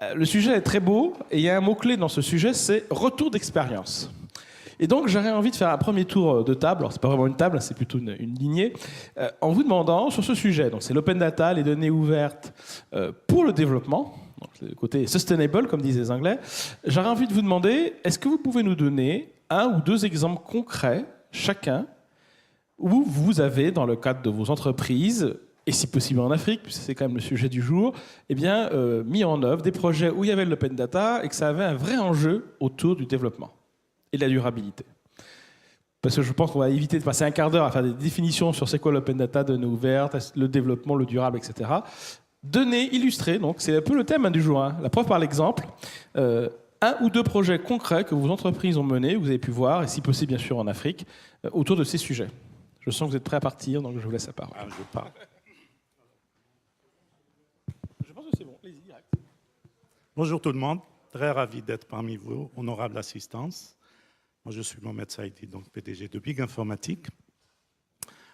Le sujet est très beau et il y a un mot-clé dans ce sujet, c'est retour d'expérience. Et donc j'aurais envie de faire un premier tour de table, alors c'est pas vraiment une table, c'est plutôt une lignée, en vous demandant sur ce sujet, donc c'est l'open data, les données ouvertes pour le développement, donc c'est le côté sustainable comme disent les Anglais, j'aurais envie de vous demander, est-ce que vous pouvez nous donner un ou deux exemples concrets, chacun, où vous avez, dans le cadre de vos entreprises, et si possible en Afrique, puisque c'est quand même le sujet du jour, eh bien, mis en œuvre des projets où il y avait l'open data et que ça avait un vrai enjeu autour du développement et de la durabilité. Parce que je pense qu'on va éviter de passer un quart d'heure à faire des définitions sur c'est quoi l'open data, données ouvertes, le développement, le durable, etc. Données illustrées, donc c'est un peu le thème du jour. Hein. La preuve par l'exemple. Un ou deux projets concrets que vos entreprises ont menés, vous avez pu voir, et si possible bien sûr en Afrique, autour de ces sujets. Je sens que vous êtes prêts à partir, donc je vous laisse la parole. Je pars. Je pense que c'est bon, allez-y direct. Bonjour tout le monde, très ravi d'être parmi vous, honorable assistance. Moi je suis Mohamed Saïdi, donc PDG de Big Informatique.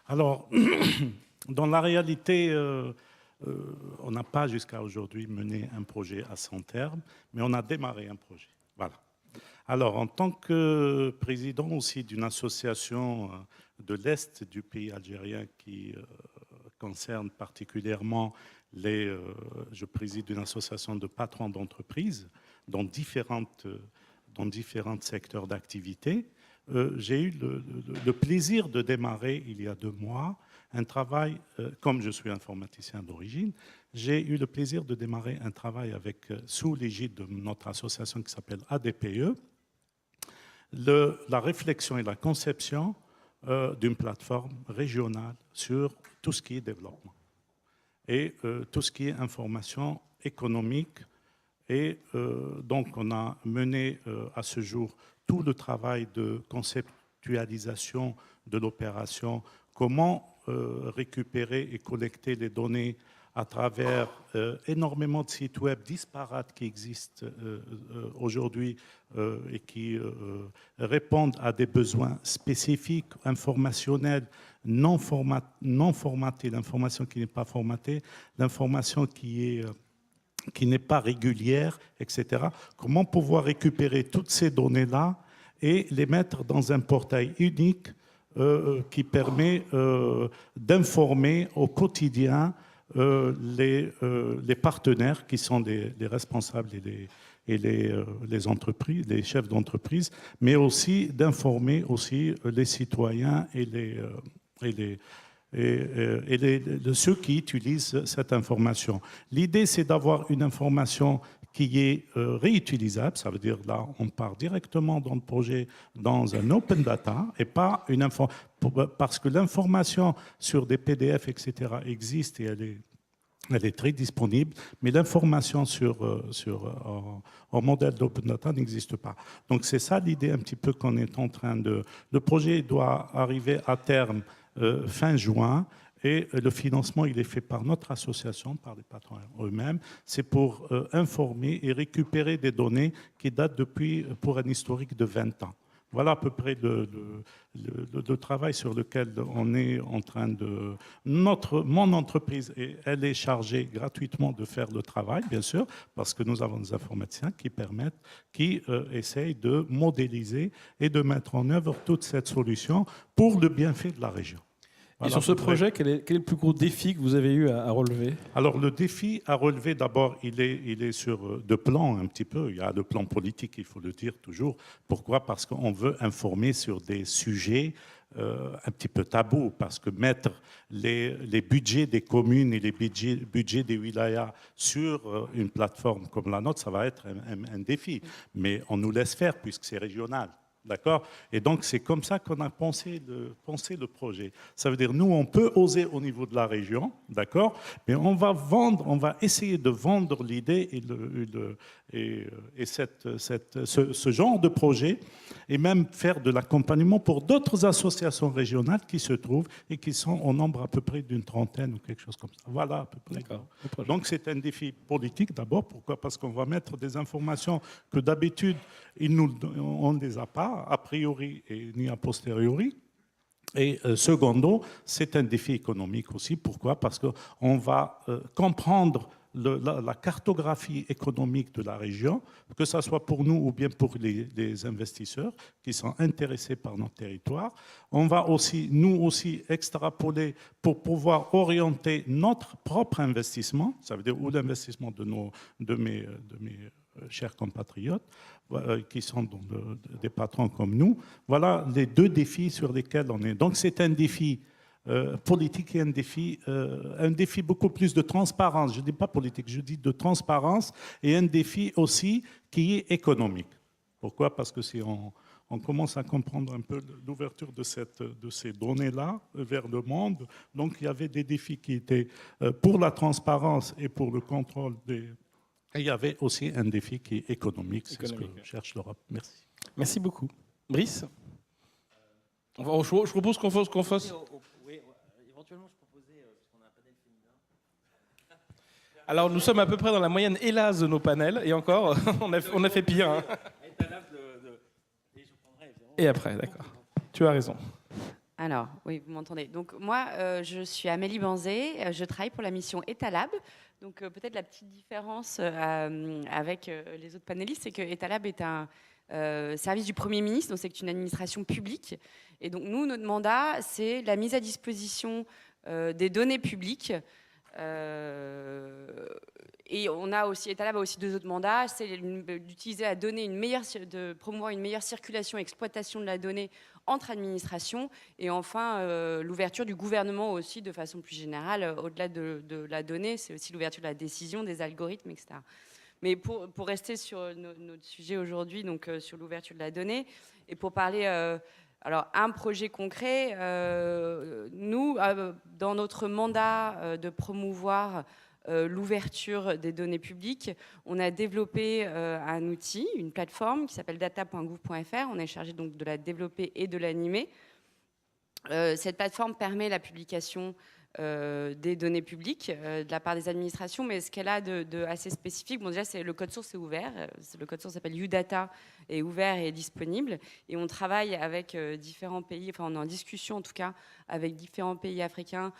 Alors, dans la réalité, on n'a pas jusqu'à aujourd'hui mené un projet à son terme, mais on a démarré un projet. Voilà. Alors, en tant que président aussi d'une association de l'Est du pays algérien qui concerne particulièrement je préside une association de patrons d'entreprises dans différents secteurs d'activité. J'ai eu le plaisir de démarrer il y a 2 mois un travail, comme je suis informaticien d'origine, j'ai eu le plaisir de démarrer un travail sous l'égide de notre association qui s'appelle ADPE, la réflexion et la conception d'une plateforme régionale sur tout ce qui est développement et tout ce qui est information économique. Et donc, on a mené à ce jour tout le travail de conceptualisation de l'opération, comment récupérer et collecter les données à travers énormément de sites web disparates qui existent aujourd'hui et qui répondent à des besoins spécifiques, informationnels, non formatés, l'information qui n'est pas formatée, l'information qui n'est pas régulière, etc. Comment pouvoir récupérer toutes ces données-là et les mettre dans un portail unique qui permet d'informer au quotidien les partenaires qui sont les responsables et les entreprises, les chefs d'entreprise, mais aussi d'informer aussi les citoyens et ceux qui utilisent cette information. L'idée, c'est d'avoir une information qui est réutilisable, ça veut dire là, on part directement dans le projet dans un open data et pas une information, parce que l'information sur des PDF, etc. existe et elle est très disponible, mais l'information en modèle d'open data n'existe pas. Donc c'est ça l'idée un petit peu qu'on est en train de... Le projet doit arriver à terme fin juin et le financement il est fait par notre association, par les patrons eux-mêmes. C'est pour informer et récupérer des données qui datent pour un historique de 20 ans. Voilà à peu près le travail sur lequel on est en train de... Mon entreprise, elle est chargée gratuitement de faire le travail, bien sûr, parce que nous avons des informaticiens qui essayent de modéliser et de mettre en œuvre toute cette solution pour le bienfait de la région. Voilà, et sur ce projet, quel est le plus gros défi que vous avez eu à relever? Alors, le défi à relever, d'abord, il est sur 2 plans un petit peu. Il y a le plan politique, il faut le dire toujours. Pourquoi? Parce qu'on veut informer sur des sujets un petit peu tabous, parce que mettre les budgets des communes et les budgets des wilayas sur une plateforme comme la nôtre, ça va être un défi. Mais on nous laisse faire puisque c'est régional. D'accord? Et donc, c'est comme ça qu'on a pensé le projet. Ça veut dire, nous, on peut oser au niveau de la région, d'accord? Mais on va essayer de vendre l'idée et ce genre de projet et même faire de l'accompagnement pour d'autres associations régionales qui se trouvent et qui sont au nombre à peu près d'une 30aine ou quelque chose comme ça. Voilà à peu près. Donc, c'est un défi politique d'abord. Pourquoi? Parce qu'on va mettre des informations que d'habitude, on ne les a pas, a priori et ni a posteriori. Et secondo, c'est un défi économique aussi. Pourquoi? Parce qu'on va comprendre la cartographie économique de la région, que ce soit pour nous ou bien pour les investisseurs qui sont intéressés par notre territoire. On va aussi, nous aussi, extrapoler pour pouvoir orienter notre propre investissement, ça veut dire ou l'investissement de mes chers compatriotes, qui sont donc des patrons comme nous. Voilà les deux défis sur lesquels on est. Donc c'est un défi politique et un défi beaucoup plus de transparence. Je ne dis pas politique, je dis de transparence, et un défi aussi qui est économique. Pourquoi? Parce que si on commence à comprendre un peu l'ouverture de ces données-là vers le monde, donc il y avait des défis qui étaient pour la transparence et pour le contrôle des... Et il y avait aussi un défi qui est économique, c'est ce que cherche l'Europe. Merci. Merci beaucoup. Brice, je propose qu'on fasse... Oui, éventuellement, je proposais, puisqu'on a un panel féminin. Alors, nous sommes à peu près dans la moyenne, hélas, de nos panels, et encore, on a fait pire. Hein. Et après, d'accord. Tu as raison. Alors, oui, vous m'entendez. Donc, moi, je suis Amélie Banzé, je travaille pour la mission Etalab. Donc, peut-être la petite différence avec les autres panélistes, c'est que Etalab est un service du Premier ministre, donc c'est une administration publique. Et donc, nous, notre mandat, c'est la mise à disposition des données publiques. Et on a aussi, Etalab a aussi deux autres mandats, c'est d'utiliser la donnée, de promouvoir une meilleure circulation et exploitation de la donnée entre administrations, et enfin l'ouverture du gouvernement aussi de façon plus générale, au-delà de la donnée, c'est aussi l'ouverture de la décision, des algorithmes, etc. Mais pour rester sur notre sujet aujourd'hui, donc sur l'ouverture de la donnée, et pour parler... alors, un projet concret, nous, dans notre mandat de promouvoir l'ouverture des données publiques, on a développé un outil, une plateforme qui s'appelle data.gouv.fr. On est chargé donc de la développer et de l'animer. Cette plateforme permet la publication des données publiques de la part des administrations, mais ce qu'elle a de assez spécifique, bon déjà le code source est ouvert, le code source s'appelle UData, est ouvert et est disponible, et on travaille avec différents pays, enfin on est en discussion en tout cas avec différents pays africains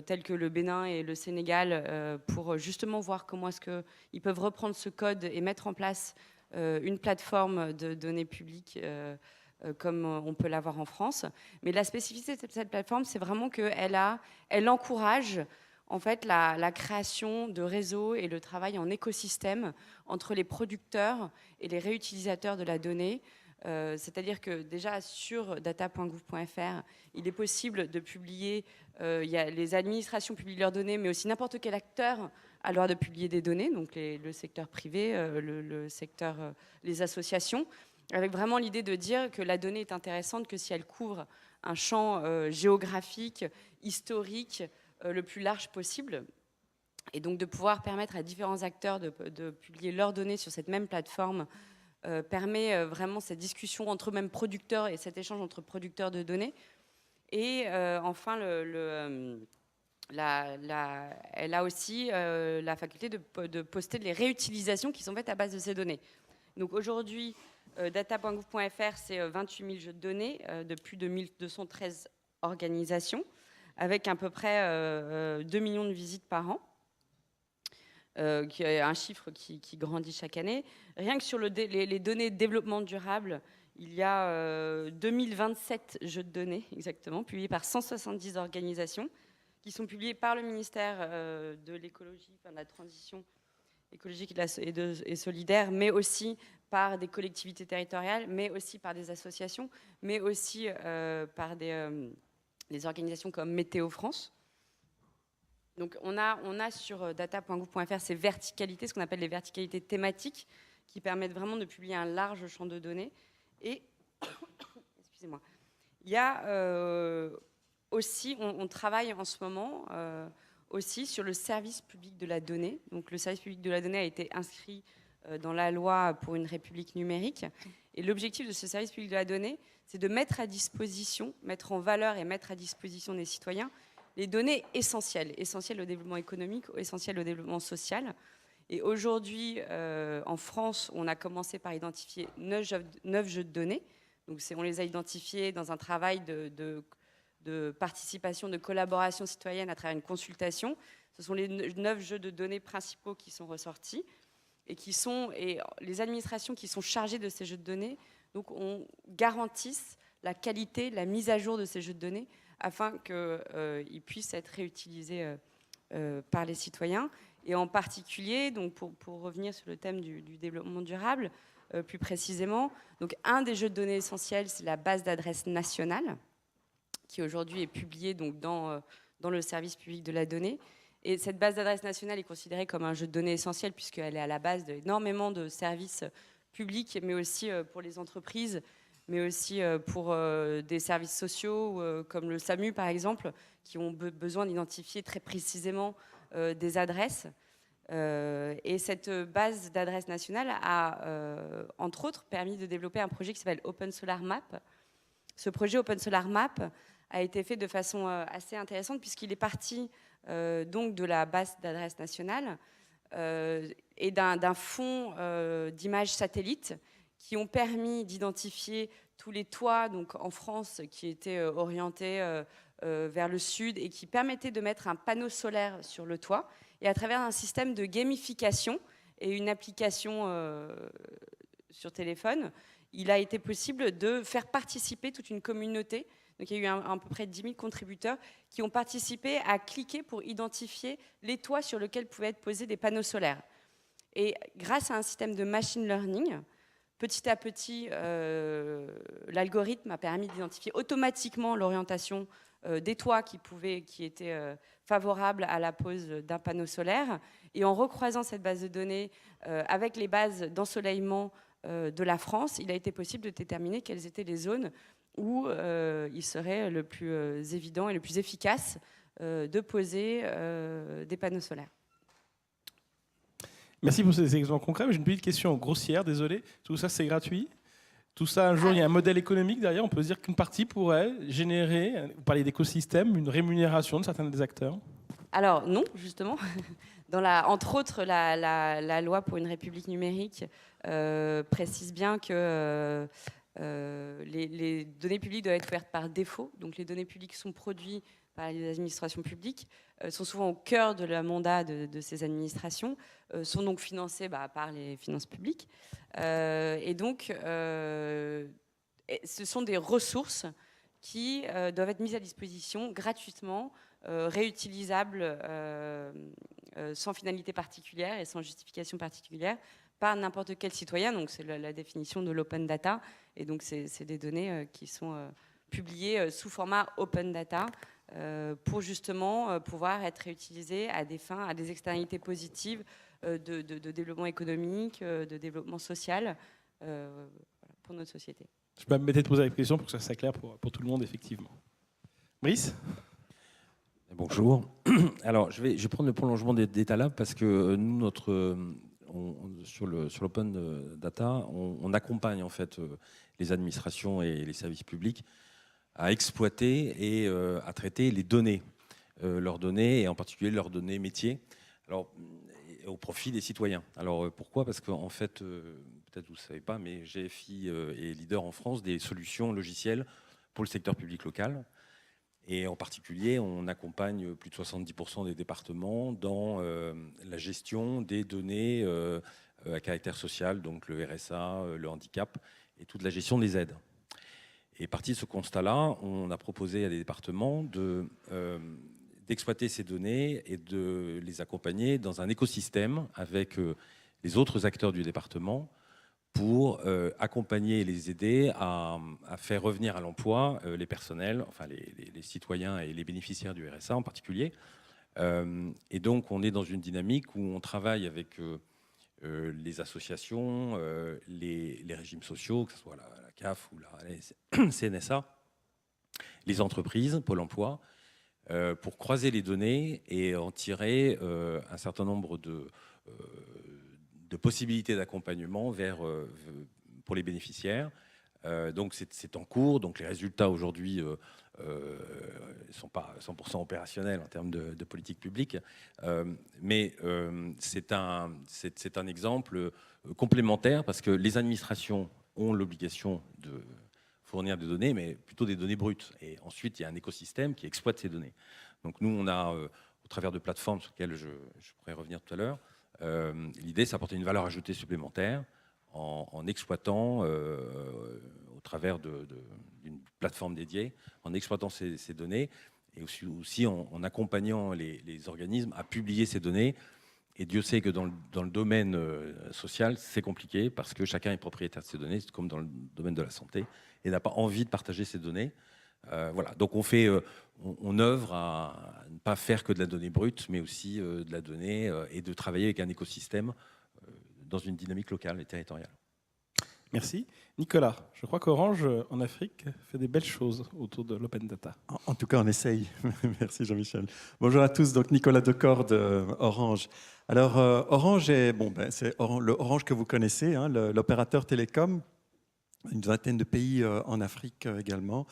tels que le Bénin et le Sénégal pour justement voir comment est-ce qu'ils peuvent reprendre ce code et mettre en place une plateforme de données publiques comme on peut l'avoir en France. Mais la spécificité de cette plateforme, c'est vraiment qu'elle encourage en fait la création de réseaux et le travail en écosystème entre les producteurs et les réutilisateurs de la donnée. C'est-à-dire que déjà sur data.gouv.fr, il est possible de publier, les administrations publient leurs données, mais aussi n'importe quel acteur a le droit de publier des données, donc le secteur privé, le secteur, les associations, avec vraiment l'idée de dire que la donnée est intéressante que si elle couvre un champ géographique, historique, le plus large possible. Et donc de pouvoir permettre à différents acteurs de publier leurs données sur cette même plateforme permet vraiment cette discussion entre même producteurs et cet échange entre producteurs de données. Et enfin, elle a aussi la faculté de poster les réutilisations qui sont faites à base de ces données. Donc aujourd'hui, data.gouv.fr, c'est 28 000 jeux de données de plus de 1213 organisations, avec à peu près 2 millions de visites par an, qui est un chiffre qui grandit chaque année. Rien que sur les données de développement durable, il y a 2027 jeux de données, exactement, publiés par 170 organisations, qui sont publiés par le ministère de l'écologie, enfin de la transition écologique et solidaire, mais aussi par des collectivités territoriales, mais aussi par des associations, mais aussi par des organisations comme Météo France. Donc on a sur data.gouv.fr ces verticalités, ce qu'on appelle les verticalités thématiques, qui permettent vraiment de publier un large champ de données. Et excusez-moi, il y a aussi, on travaille en ce moment aussi sur le service public de la donnée. Donc le service public de la donnée a été inscrit dans la loi pour une république numérique. Et l'objectif de ce service public de la donnée, c'est de mettre à disposition, mettre en valeur et mettre à disposition des citoyens les données essentielles au développement économique, essentielles au développement social. Et aujourd'hui, en France, on a commencé par identifier 9 jeux de données. Donc on les a identifiés dans un travail de de participation, de collaboration citoyenne à travers une consultation. Ce sont les 9 jeux de données principaux qui sont ressortis et les administrations qui sont chargées de ces jeux de données, donc on garantisse la qualité, la mise à jour de ces jeux de données afin qu'ils puissent être réutilisés par les citoyens. Et en particulier, donc pour revenir sur le thème du développement durable, plus précisément, donc un des jeux de données essentiels, c'est la base d'adresse nationale, qui aujourd'hui est publiée donc, dans le service public de la donnée. Et cette base d'adresse nationale est considérée comme un jeu de données essentiel puisqu'elle est à la base d'énormément de services publics, mais aussi pour les entreprises, mais aussi pour des services sociaux comme le SAMU par exemple, qui ont besoin d'identifier très précisément des adresses. Et cette base d'adresse nationale a, entre autres, permis de développer un projet qui s'appelle Open Solar Map. Ce projet Open Solar Map a été fait de façon assez intéressante puisqu'il est parti donc de la base d'adresse nationale et d'un fonds d'images satellites qui ont permis d'identifier tous les toits donc, en France qui étaient orientés vers le sud et qui permettaient de mettre un panneau solaire sur le toit. Et à travers un système de gamification et une application sur téléphone, il a été possible de faire participer toute une communauté. Donc, il y a eu à peu près 10 000 contributeurs qui ont participé à cliquer pour identifier les toits sur lesquels pouvaient être posés des panneaux solaires. Et grâce à un système de machine learning, petit à petit, l'algorithme a permis d'identifier automatiquement l'orientation des toits qui étaient favorables à la pose d'un panneau solaire. Et en recroisant cette base de données avec les bases d'ensoleillement de la France, il a été possible de déterminer quelles étaient les zones où il serait le plus évident et le plus efficace de poser des panneaux solaires. Merci pour ces exemples concrets. J'ai une petite question grossière, désolé. Tout ça, c'est gratuit? Tout ça, un jour, il y a un modèle économique derrière. On peut se dire qu'une partie pourrait générer, vous parlez d'écosystème, une rémunération de certains des acteurs? Alors non, justement. Entre autres, la loi pour une république numérique précise bien que les données publiques doivent être ouvertes par défaut. Donc les données publiques sont produites par les administrations publiques, sont souvent au cœur de la mandat de ces administrations, sont donc financées par les finances publiques. Et donc, ce sont des ressources qui doivent être mises à disposition gratuitement, réutilisables sans finalité particulière et sans justification particulière par n'importe quel citoyen. Donc c'est la définition de l'open data. Et donc c'est des données qui sont publiées sous format open data pour justement pouvoir être réutilisées à des fins, à des externalités positives de développement économique, de développement social pour notre société. Je peux me permettre de poser la question pour que ça soit clair pour tout le monde, effectivement. Brice ? Bonjour. Alors, je vais prendre le prolongement des Data Labs parce que nous, sur l'open data, on accompagne en fait les administrations et les services publics à exploiter et à traiter les données, leurs données et en particulier leurs données métiers, alors au profit des citoyens. Alors pourquoi ? Parce qu'en fait, peut-être vous ne savez pas, mais GFI est leader en France des solutions logicielles pour le secteur public local. Et en particulier, on accompagne plus de 70% des départements dans la gestion des données à caractère social, donc le RSA, le handicap et toute la gestion des aides. Et parti de ce constat-là, on a proposé à des départements d'exploiter ces données et de les accompagner dans un écosystème avec les autres acteurs du département pour accompagner et les aider à faire revenir à l'emploi les personnels, enfin les citoyens et les bénéficiaires du RSA en particulier. Et donc, on est dans une dynamique où on travaille avec les associations, les régimes sociaux, que ce soit la CAF ou la CNSA, les entreprises, Pôle emploi, pour croiser les données et en tirer un certain nombre de possibilités d'accompagnement pour les bénéficiaires. Donc c'est en cours, donc les résultats aujourd'hui ne sont pas 100% opérationnels en termes de politique publique, mais c'est un exemple complémentaire parce que les administrations ont l'obligation de fournir des données, mais plutôt des données brutes. Et ensuite, il y a un écosystème qui exploite ces données. Donc nous, on a, au travers de plateformes sur lesquelles je pourrais revenir tout à l'heure, l'idée, c'est d'apporter une valeur ajoutée supplémentaire en exploitant, au travers d'une plateforme dédiée, en exploitant ces données, et aussi en accompagnant les organismes à publier ces données. Et Dieu sait que dans le domaine social, c'est compliqué, parce que chacun est propriétaire de ces données, c'est comme dans le domaine de la santé, et n'a pas envie de partager ces données. Voilà. Donc on œuvre à ne pas faire que de la donnée brute, mais aussi de la donnée, et de travailler avec un écosystème dans une dynamique locale et territoriale. Merci. Nicolas, je crois qu'Orange, en Afrique, fait des belles choses autour de l'open data. En tout cas, on essaye. Merci Jean-Michel. Bonjour à tous, donc Nicolas Decorde, Orange. Alors, Orange, c'est le Orange que vous connaissez, hein, l'opérateur télécom, une vingtaine de pays en Afrique également.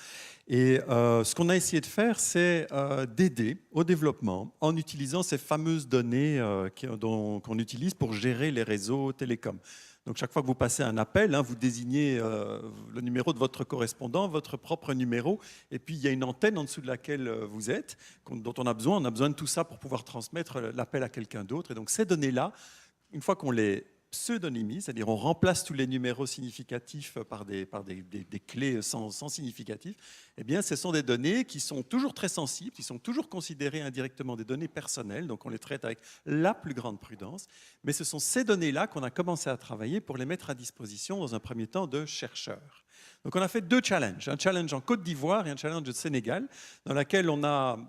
Et ce qu'on a essayé de faire, c'est d'aider au développement en utilisant ces fameuses données qu'on utilise pour gérer les réseaux télécoms. Donc chaque fois que vous passez un appel, hein, vous désignez le numéro de votre correspondant, votre propre numéro, et puis il y a une antenne en dessous de laquelle vous êtes, dont on a besoin de tout ça pour pouvoir transmettre l'appel à quelqu'un d'autre. Et donc ces données-là, une fois qu'on les pseudonymise, c'est-à-dire on remplace tous les numéros significatifs par des clés sans significatif, eh bien, ce sont des données qui sont toujours très sensibles, qui sont toujours considérées indirectement des données personnelles, donc on les traite avec la plus grande prudence, mais ce sont ces données-là qu'on a commencé à travailler pour les mettre à disposition dans un premier temps de chercheurs. Donc on a fait 2 challenges, un challenge en Côte d'Ivoire et un challenge au Sénégal, dans lequel on a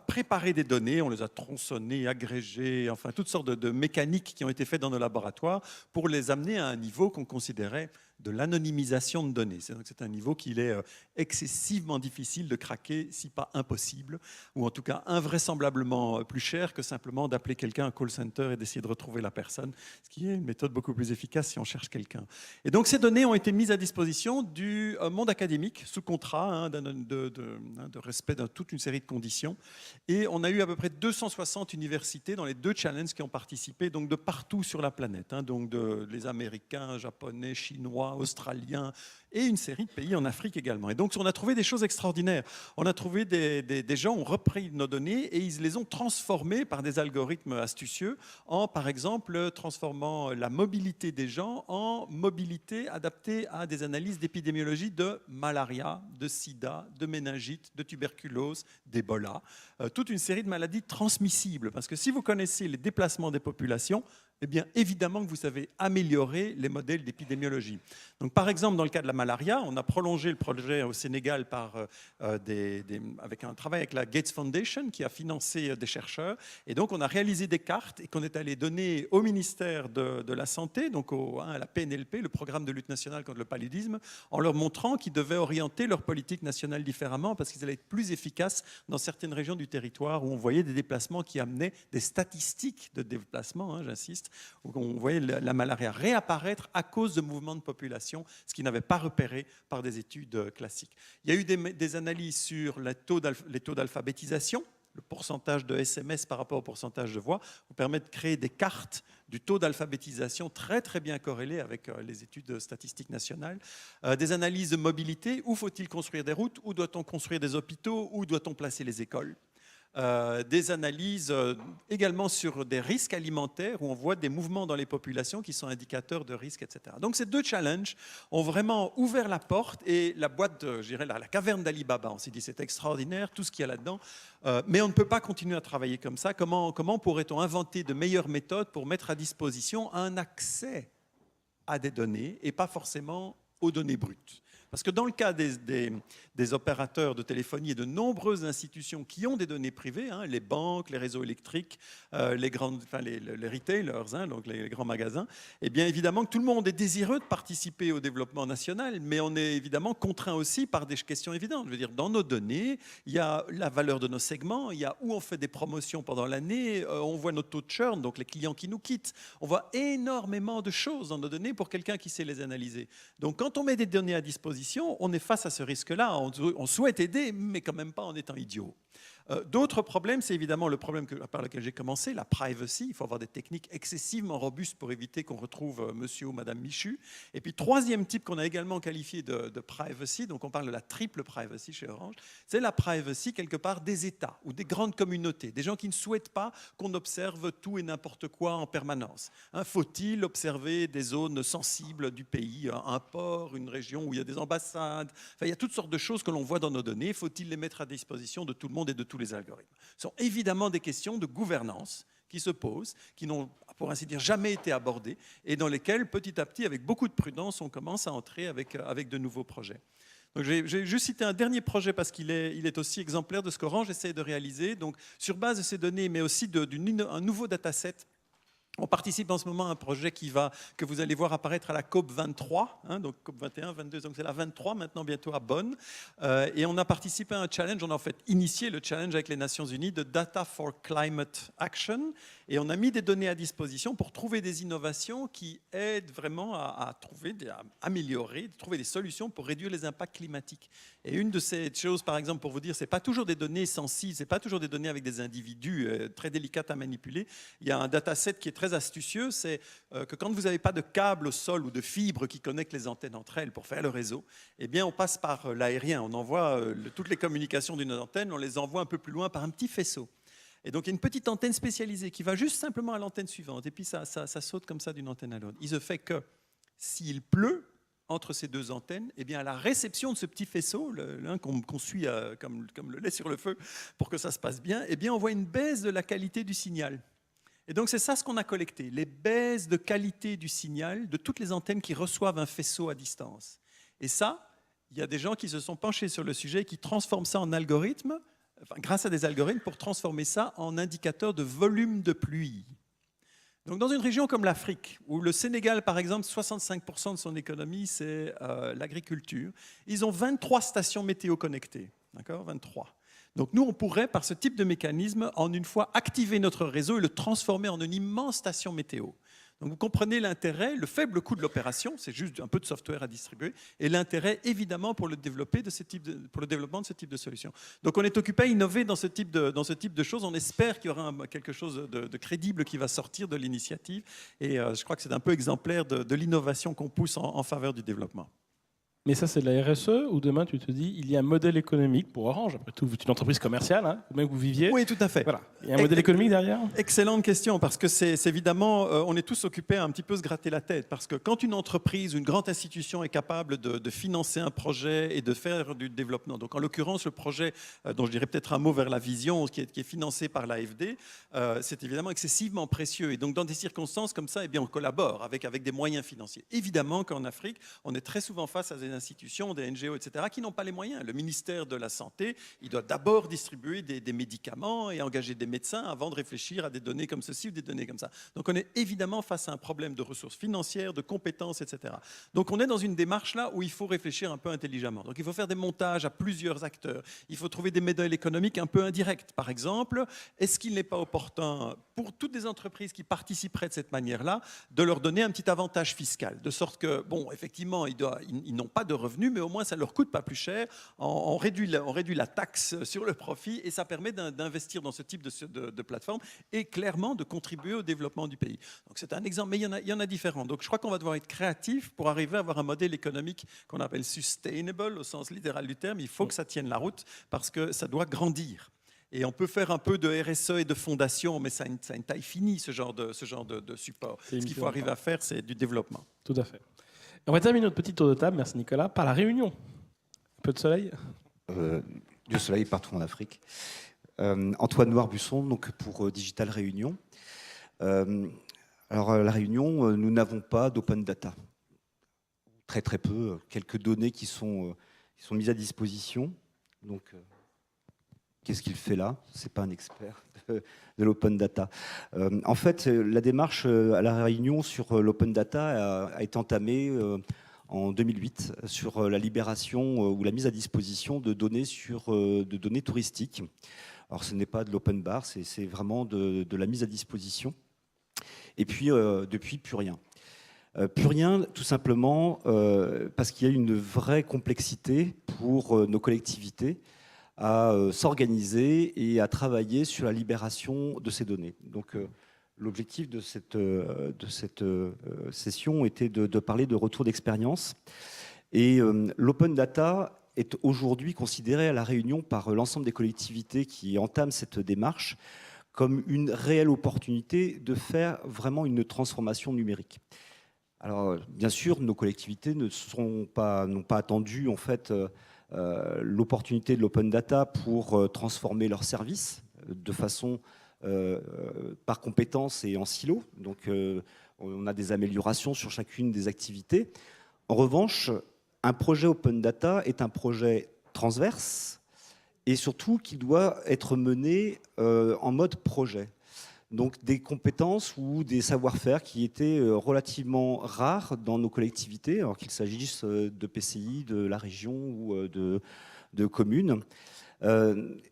préparer des données, on les a tronçonnées, agrégées, enfin toutes sortes de mécaniques qui ont été faites dans nos laboratoires pour les amener à un niveau qu'on considérait de l'anonymisation de données. C'est un niveau qu'il est excessivement difficile de craquer, si pas impossible, ou en tout cas invraisemblablement plus cher que simplement d'appeler quelqu'un à un call center et d'essayer de retrouver la personne, ce qui est une méthode beaucoup plus efficace si on cherche quelqu'un. Et donc ces données ont été mises à disposition du monde académique, sous contrat, hein, de respect de toute une série de conditions. Et on a eu à peu près 260 universités dans les 2 challenges qui ont participé, donc de partout sur la planète, hein, donc les Américains, Japonais, Chinois, Australiens, et une série de pays en Afrique également. Et donc, on a trouvé des choses extraordinaires. On a trouvé des gens ont repris nos données et ils les ont transformées par des algorithmes astucieux en, par exemple, transformant la mobilité des gens en mobilité adaptée à des analyses d'épidémiologie de malaria, de sida, de méningite, de tuberculose, d'Ebola, toute une série de maladies transmissibles. Parce que si vous connaissez les déplacements des populations, eh bien, évidemment que vous savez améliorer les modèles d'épidémiologie. Donc, par exemple, dans le cas de la malaria, on a prolongé le projet au Sénégal avec un travail avec la Gates Foundation qui a financé des chercheurs. Et donc, on a réalisé des cartes et qu'on est allé donner au ministère de la Santé, donc à la PNLP, le programme de lutte nationale contre le paludisme, en leur montrant qu'ils devaient orienter leur politique nationale différemment parce qu'ils allaient être plus efficaces dans certaines régions du territoire où on voyait des déplacements qui amenaient des statistiques de déplacement, hein, j'insiste, où on voyait la malaria réapparaître à cause de mouvements de population, ce qui n'avait pas repéré par des études classiques. Il y a eu des analyses sur les taux d'alphabétisation. Le pourcentage de SMS par rapport au pourcentage de voix vous permet de créer des cartes du taux d'alphabétisation très très bien corrélées avec les études statistiques nationales. Des analyses de mobilité, où faut-il construire des routes, où doit-on construire des hôpitaux, où doit-on placer les écoles. Des analyses également sur des risques alimentaires où on voit des mouvements dans les populations qui sont indicateurs de risques, etc. Donc ces 2 challenges ont vraiment ouvert la porte et la boîte, je dirais la caverne d'Ali Baba. On s'est dit c'est extraordinaire tout ce qu'il y a là-dedans, mais on ne peut pas continuer à travailler comme ça. Comment pourrait-on inventer de meilleures méthodes pour mettre à disposition un accès à des données et pas forcément aux données brutes? Parce que dans le cas des opérateurs de téléphonie et de nombreuses institutions qui ont des données privées, hein, les banques, les réseaux électriques, les retailers, hein, donc les grands magasins, eh bien évidemment que tout le monde est désireux de participer au développement national, mais on est évidemment contraint aussi par des questions évidentes. Je veux dire, dans nos données, il y a la valeur de nos segments, il y a où on fait des promotions pendant l'année, on voit notre taux de churn, donc les clients qui nous quittent. On voit énormément de choses dans nos données pour quelqu'un qui sait les analyser. Donc quand on met des données à disposition, disposition, on est face à ce risque-là. On souhaite aider, mais quand même pas en étant idiot. D'autres problèmes, c'est évidemment le problème par lequel j'ai commencé, la privacy. Il faut avoir des techniques excessivement robustes pour éviter qu'on retrouve monsieur ou madame Michu. Et puis, troisième type qu'on a également qualifié de privacy, donc on parle de la triple privacy chez Orange, c'est la privacy quelque part des États ou des grandes communautés, des gens qui ne souhaitent pas qu'on observe tout et n'importe quoi en permanence. Faut-il observer des zones sensibles du pays, un port, une région où il y a des ambassades, enfin, il y a toutes sortes de choses que l'on voit dans nos données. Faut-il les mettre à disposition de tout le monde et de tous les algorithmes? Ce sont évidemment des questions de gouvernance qui se posent, qui n'ont, pour ainsi dire, jamais été abordées et dans lesquelles, petit à petit, avec beaucoup de prudence, on commence à entrer avec de nouveaux projets. Donc, j'ai juste cité un dernier projet parce qu'il est aussi exemplaire de ce qu'Orange essaie de réaliser. Donc, sur base de ces données, mais aussi d'un nouveau dataset. On participe en ce moment à un projet que vous allez voir apparaître à la COP 23, donc COP 21, 22, donc c'est la 23 maintenant bientôt à Bonn. Et on a participé à un challenge, on a en fait initié le challenge avec les Nations Unies de Data for Climate Action. Et on a mis des données à disposition pour trouver des innovations qui aident vraiment à améliorer, trouver des solutions pour réduire les impacts climatiques. Et une de ces choses, par exemple, pour vous dire, c'est pas toujours des données sensibles, c'est pas toujours des données avec des individus très délicates à manipuler. Il y a un dataset qui est très astucieux, c'est que quand vous n'avez pas de câble au sol ou de fibres qui connectent les antennes entre elles pour faire le réseau, eh bien on passe par l'aérien. On envoie toutes les communications d'une antenne, on les envoie un peu plus loin par un petit faisceau. Et donc il y a une petite antenne spécialisée qui va juste simplement à l'antenne suivante. Et puis ça saute comme ça d'une antenne à l'autre. Il se fait que s'il pleut entre ces deux antennes, eh bien à la réception de ce petit faisceau, qu'on suit comme le lait sur le feu pour que ça se passe bien, eh bien on voit une baisse de la qualité du signal. Et donc c'est ça ce qu'on a collecté, les baisses de qualité du signal de toutes les antennes qui reçoivent un faisceau à distance. Et ça, il y a des gens qui se sont penchés sur le sujet et qui transforment ça en algorithme, grâce à des algorithmes pour transformer ça en indicateur de volume de pluie. Donc dans une région comme l'Afrique, où le Sénégal, par exemple, 65% de son économie, c'est l'agriculture, ils ont 23 stations météo connectées, d'accord, 23. Donc nous, on pourrait, par ce type de mécanisme, en une fois activer notre réseau et le transformer en une immense station météo. Donc vous comprenez l'intérêt, le faible coût de l'opération, c'est juste un peu de software à distribuer, et l'intérêt évidemment pour le développement de ce type de solution. Donc on est occupé à innover dans ce type de choses. On espère qu'il y aura quelque chose de crédible qui va sortir de l'initiative. Et je crois que c'est un peu exemplaire de l'innovation qu'on pousse en faveur du développement. Mais ça, c'est de la RSE, ou demain, tu te dis, il y a un modèle économique pour Orange. Après tout, vous êtes une entreprise commerciale, hein, même que vous viviez. Oui, tout à fait. Voilà. Il y a un modèle économique derrière. Excellente question, parce que c'est évidemment, on est tous occupés à un petit peu se gratter la tête. Parce que quand une entreprise, une grande institution est capable de financer un projet et de faire du développement, donc en l'occurrence, le projet dont je dirais peut-être un mot vers la vision, qui est financé par l'AFD, c'est évidemment excessivement précieux. Et donc, dans des circonstances comme ça, eh bien, on collabore avec des moyens financiers. Évidemment qu'en Afrique, on est très souvent face à des institutions, des NGO, etc., qui n'ont pas les moyens. Le ministère de la Santé, il doit d'abord distribuer des médicaments et engager des médecins avant de réfléchir à des données comme ceci ou des données comme ça. Donc on est évidemment face à un problème de ressources financières, de compétences, etc. Donc on est dans une démarche là où il faut réfléchir un peu intelligemment. Donc il faut faire des montages à plusieurs acteurs. Il faut trouver des modèles économiques un peu indirects. Par exemple, est-ce qu'il n'est pas opportun pour toutes les entreprises qui participeraient de cette manière-là de leur donner un petit avantage fiscal, de sorte que, bon, effectivement, ils n'ont pas de revenus, mais au moins ça ne leur coûte pas plus cher. On réduit la taxe sur le profit et ça permet d'investir dans ce type de plateforme et clairement de contribuer au développement du pays. Donc c'est un exemple, mais il y en a différents. Donc je crois qu'on va devoir être créatif pour arriver à avoir un modèle économique qu'on appelle sustainable au sens littéral du terme. Il faut que ça tienne la route parce que ça doit grandir. Et on peut faire un peu de RSE et de fondation, mais ça a une taille finie, ce genre de support. Ce qu'il faut arriver à faire, c'est du développement. Tout à fait. On va terminer notre petit tour de table, merci Nicolas, par la Réunion. Un peu de soleil. Du soleil partout en Afrique. Antoine Noir-Busson, donc pour Digital Réunion. Alors, la Réunion, nous n'avons pas d'open data. Très très peu, quelques données qui sont mises à disposition. Donc, qu'est-ce qu'il fait là? C'est pas un expert de l'open data. En fait, la démarche à la Réunion sur l'open data a été entamée en 2008 sur la libération ou la mise à disposition de données touristiques. Alors, ce n'est pas de l'open bar, c'est vraiment de la mise à disposition. Et puis, depuis, plus rien. Plus rien, tout simplement parce qu'il y a une vraie complexité pour nos collectivités à s'organiser et à travailler sur la libération de ces données. Donc, l'objectif de cette session était de parler de retour d'expérience. Et l'open data est aujourd'hui considéré à La Réunion par l'ensemble des collectivités qui entament cette démarche comme une réelle opportunité de faire vraiment une transformation numérique. Alors, bien sûr, nos collectivités n'ont pas attendu en fait l'opportunité de l'open data pour transformer leurs services de façon par compétences et en silo. Donc, on a des améliorations sur chacune des activités. En revanche, un projet open data est un projet transverse et surtout qui doit être mené en mode projet. Donc des compétences ou des savoir-faire qui étaient relativement rares dans nos collectivités, alors qu'il s'agisse de PCI, de la région ou de communes.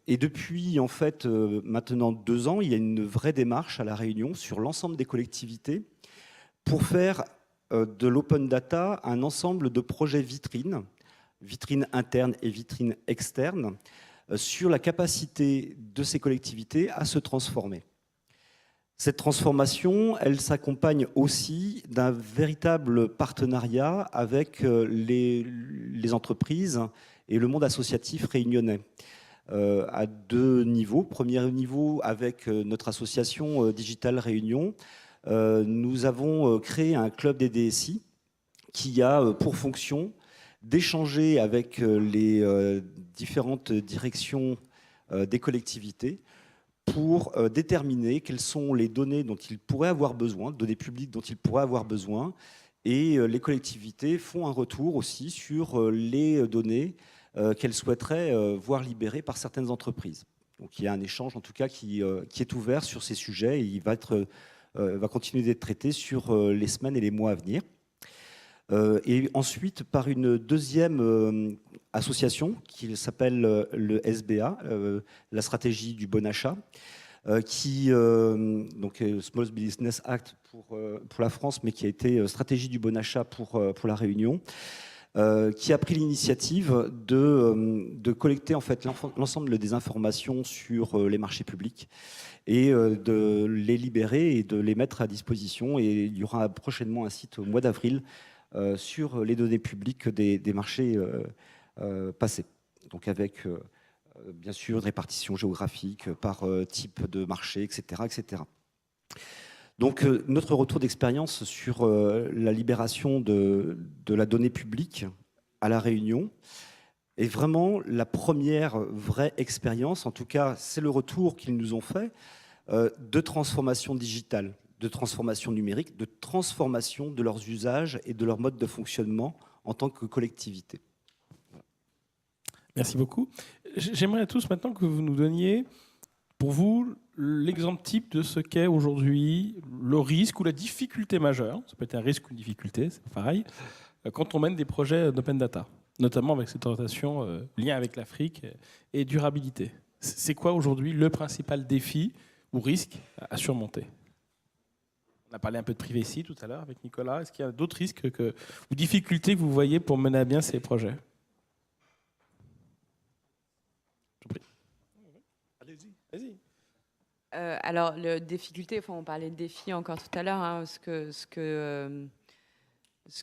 Et depuis en fait maintenant 2 ans, il y a une vraie démarche à La Réunion sur l'ensemble des collectivités pour faire de l'open data un ensemble de projets vitrines internes et vitrines externes, sur la capacité de ces collectivités à se transformer. Cette transformation, elle s'accompagne aussi d'un véritable partenariat avec les entreprises et le monde associatif réunionnais. À 2 niveaux. Premier niveau, avec notre association Digital Réunion, nous avons créé un club des DSI qui a pour fonction d'échanger avec les différentes directions des collectivités pour déterminer quelles sont les données dont ils pourraient avoir besoin, données publiques dont ils pourraient avoir besoin, et les collectivités font un retour aussi sur les données qu'elles souhaiteraient voir libérées par certaines entreprises. Donc il y a un échange en tout cas qui est ouvert sur ces sujets et il va continuer d'être traité sur les semaines et les mois à venir. Et ensuite, par une deuxième association qui s'appelle le SBA, la stratégie du bon achat, qui, donc Small Business Act pour la France, mais qui a été stratégie du bon achat pour la Réunion, qui a pris l'initiative de collecter en fait l'ensemble des informations sur les marchés publics et de les libérer et de les mettre à disposition. Et il y aura prochainement un site au mois d'avril sur les données publiques des marchés passés. Donc avec bien sûr une répartition géographique par type de marché, etc. etc. Donc notre retour d'expérience sur la libération de la donnée publique à La Réunion est vraiment la première vraie expérience, en tout cas c'est le retour qu'ils nous ont fait, de transformation digitale, de transformation numérique, de transformation de leurs usages et de leur mode de fonctionnement en tant que collectivité. Merci beaucoup. J'aimerais à tous maintenant que vous nous donniez, pour vous, l'exemple type de ce qu'est aujourd'hui le risque ou la difficulté majeure, ça peut être un risque ou une difficulté, c'est pareil, quand on mène des projets d'open data, notamment avec cette orientation lien avec l'Afrique et durabilité. C'est quoi aujourd'hui le principal défi ou risque à surmonter ? On a parlé un peu de privacy tout à l'heure avec Nicolas. Est-ce qu'il y a d'autres risques ou difficultés que vous voyez pour mener à bien ces projets ? Allez-y. Alors, la difficulté, on parlait de défi encore tout à l'heure, hein, ce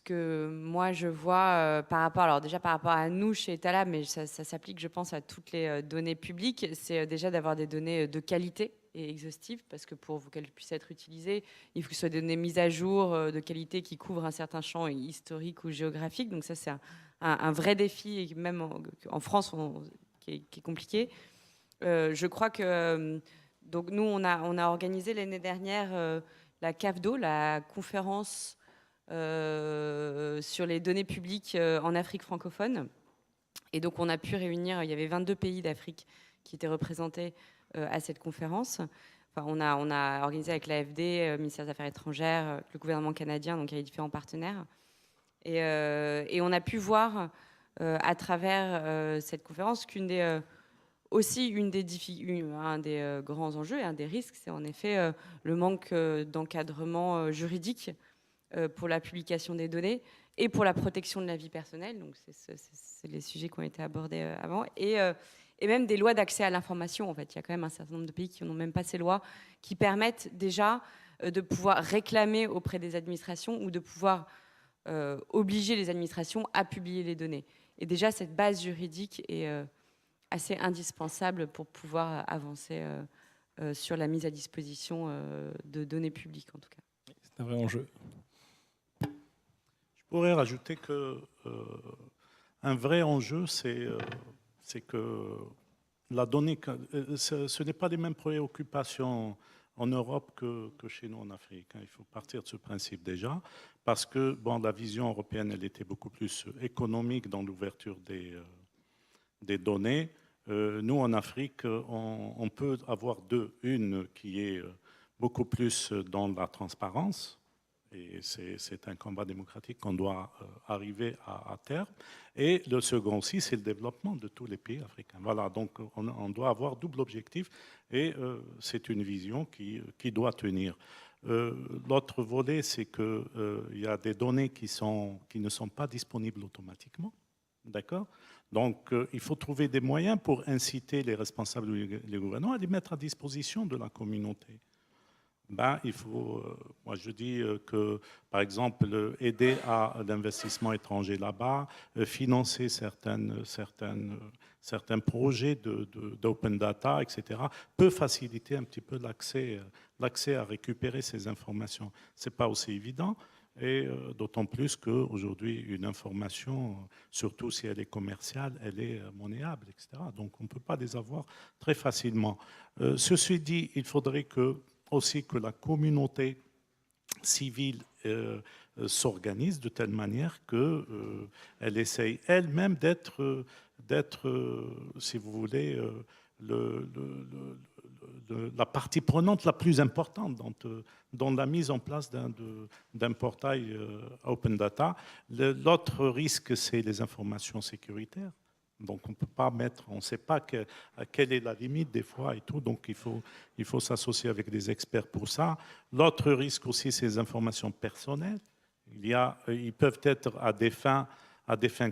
que moi je vois par rapport à nous chez Etalab, mais ça s'applique, je pense, à toutes les données publiques, c'est déjà d'avoir des données de qualité et exhaustives, parce que pour qu'elles puissent être utilisées, il faut que ce soit des données mises à jour de qualité qui couvrent un certain champ historique ou géographique. Donc ça, c'est un vrai défi, et même en France, qui est compliqué. Je crois que donc nous, on a organisé l'année dernière la CAFDO, la conférence sur les données publiques en Afrique francophone. Et donc, on a pu réunir, il y avait 22 pays d'Afrique qui étaient représentés à cette conférence. Enfin, on a organisé avec l'AFD, ministère des Affaires étrangères, le gouvernement canadien, donc il y avait différents partenaires. Et on a pu voir à travers cette conférence qu'un des grands enjeux et un des risques, c'est en effet le manque d'encadrement juridique pour la publication des données et pour la protection de la vie personnelle. Donc, c'est les sujets qui ont été abordés avant. Et même des lois d'accès à l'information. En fait, il y a quand même un certain nombre de pays qui n'ont même pas ces lois qui permettent déjà de pouvoir réclamer auprès des administrations ou de pouvoir obliger les administrations à publier les données. Et déjà, cette base juridique est assez indispensable pour pouvoir avancer sur la mise à disposition de données publiques, en tout cas. C'est un vrai enjeu. Je pourrais rajouter que un vrai enjeu, c'est que la donnée, ce n'est pas les mêmes préoccupations en Europe que chez nous en Afrique. Il faut partir de ce principe déjà, parce que la vision européenne, elle était beaucoup plus économique dans l'ouverture des données. Nous, en Afrique, on peut avoir deux. Une qui est beaucoup plus dans la transparence, et c'est un combat démocratique qu'on doit arriver à terme. Et le second aussi, c'est le développement de tous les pays africains. Voilà, donc on doit avoir double objectif, et c'est une vision qui doit tenir. L'autre volet, c'est qu'il y a des données qui ne sont pas disponibles automatiquement. D'accord ? Donc, il faut trouver des moyens pour inciter les responsables, les gouvernants à les mettre à disposition de la communauté. Il faut, moi je dis que, par exemple, aider à l'investissement étranger là-bas, financer certains projets d'open data, etc., peut faciliter un petit peu l'accès à récupérer ces informations. Ce n'est pas aussi évident, et d'autant plus qu'aujourd'hui, une information, surtout si elle est commerciale, elle est monnayable, etc. Donc on ne peut pas les avoir très facilement. Ceci dit, il faudrait aussi que la communauté civile s'organise de telle manière qu'elle essaye elle-même d'être, si vous voulez, la partie prenante la plus importante dans la mise en place d'un portail open data. L'autre risque, c'est les informations sécuritaires. Donc on ne peut pas on ne sait pas quelle est la limite des fois et tout, donc il faut s'associer avec des experts pour ça. L'autre risque aussi, c'est les informations personnelles. Ils peuvent être à des fins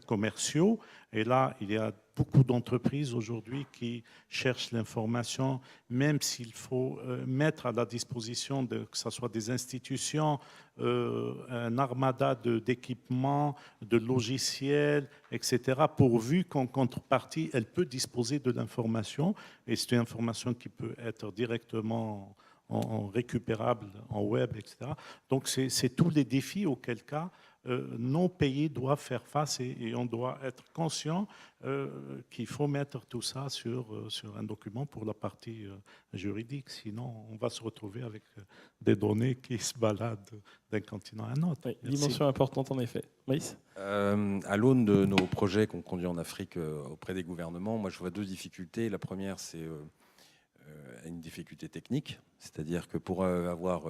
commerciaux, et là, il y a beaucoup d'entreprises aujourd'hui qui cherchent l'information, même s'il faut mettre à la disposition, que ce soit des institutions, un armada d'équipements, de logiciels, etc., pourvu qu'en contrepartie, elle peut disposer de l'information, et c'est une information qui peut être directement récupérable en web, etc. Donc, c'est tous les défis auxquels cas nos pays doivent faire face, et on doit être conscient qu'il faut mettre tout ça sur un document pour la partie juridique. Sinon, on va se retrouver avec des données qui se baladent d'un continent à un autre. Oui, dimension importante en effet. Maïs ? À l'aune de nos projets qu'on conduit en Afrique auprès des gouvernements, moi je vois deux difficultés. La première, c'est une difficulté technique, c'est-à-dire que pour avoir,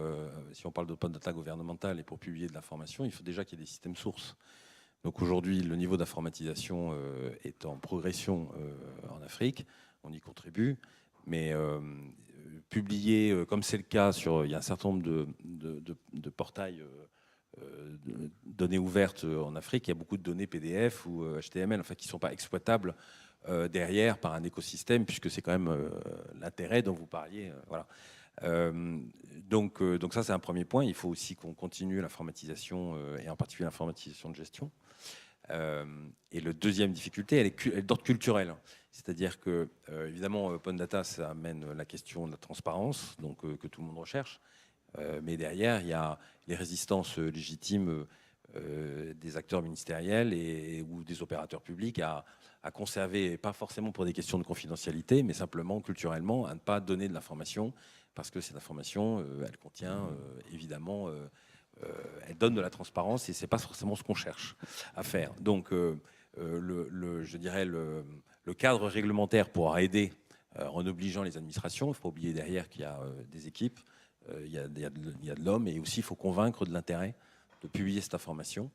si on parle d'open data gouvernemental et pour publier de l'information, il faut déjà qu'il y ait des systèmes sources. Donc aujourd'hui, le niveau d'informatisation est en progression en Afrique, on y contribue, mais publier, comme c'est le cas il y a un certain nombre de portails de données ouvertes en Afrique, il y a beaucoup de données PDF ou HTML, enfin, qui ne sont pas exploitables derrière par un écosystème, puisque c'est quand même l'intérêt dont vous parliez. Voilà. Donc ça, c'est un premier point. Il faut aussi qu'on continue l'informatisation, et en particulier l'informatisation de gestion. Et la deuxième difficulté, elle est d'ordre culturel. C'est-à-dire que, évidemment, Open Data, ça amène la question de la transparence, donc que tout le monde recherche. Mais derrière, il y a les résistances légitimes des acteurs ministériels ou des opérateurs publics à conserver, pas forcément pour des questions de confidentialité, mais simplement culturellement, à ne pas donner de l'information, parce que cette information, elle contient évidemment, elle donne de la transparence, et c'est pas forcément ce qu'on cherche à faire. Donc, je dirais le cadre réglementaire pourra aider en obligeant les administrations. Il faut oublier derrière qu'il y a des équipes, il y a de l'homme, et aussi il faut convaincre de l'intérêt de publier cette information.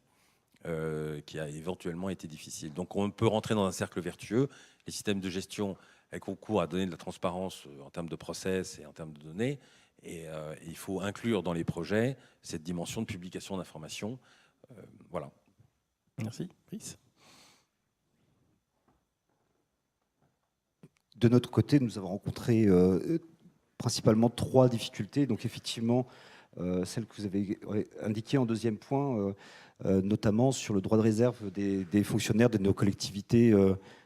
Qui a éventuellement été difficile. Donc on peut rentrer dans un cercle vertueux. Les systèmes de gestion concourent à donner de la transparence en termes de process et en termes de données. Et il faut inclure dans les projets cette dimension de publication d'informations. Voilà. Merci. Brice. De notre côté, nous avons rencontré principalement 3 difficultés. Donc effectivement, celle que vous avez indiquée en deuxième point, notamment sur le droit de réserve des fonctionnaires de nos collectivités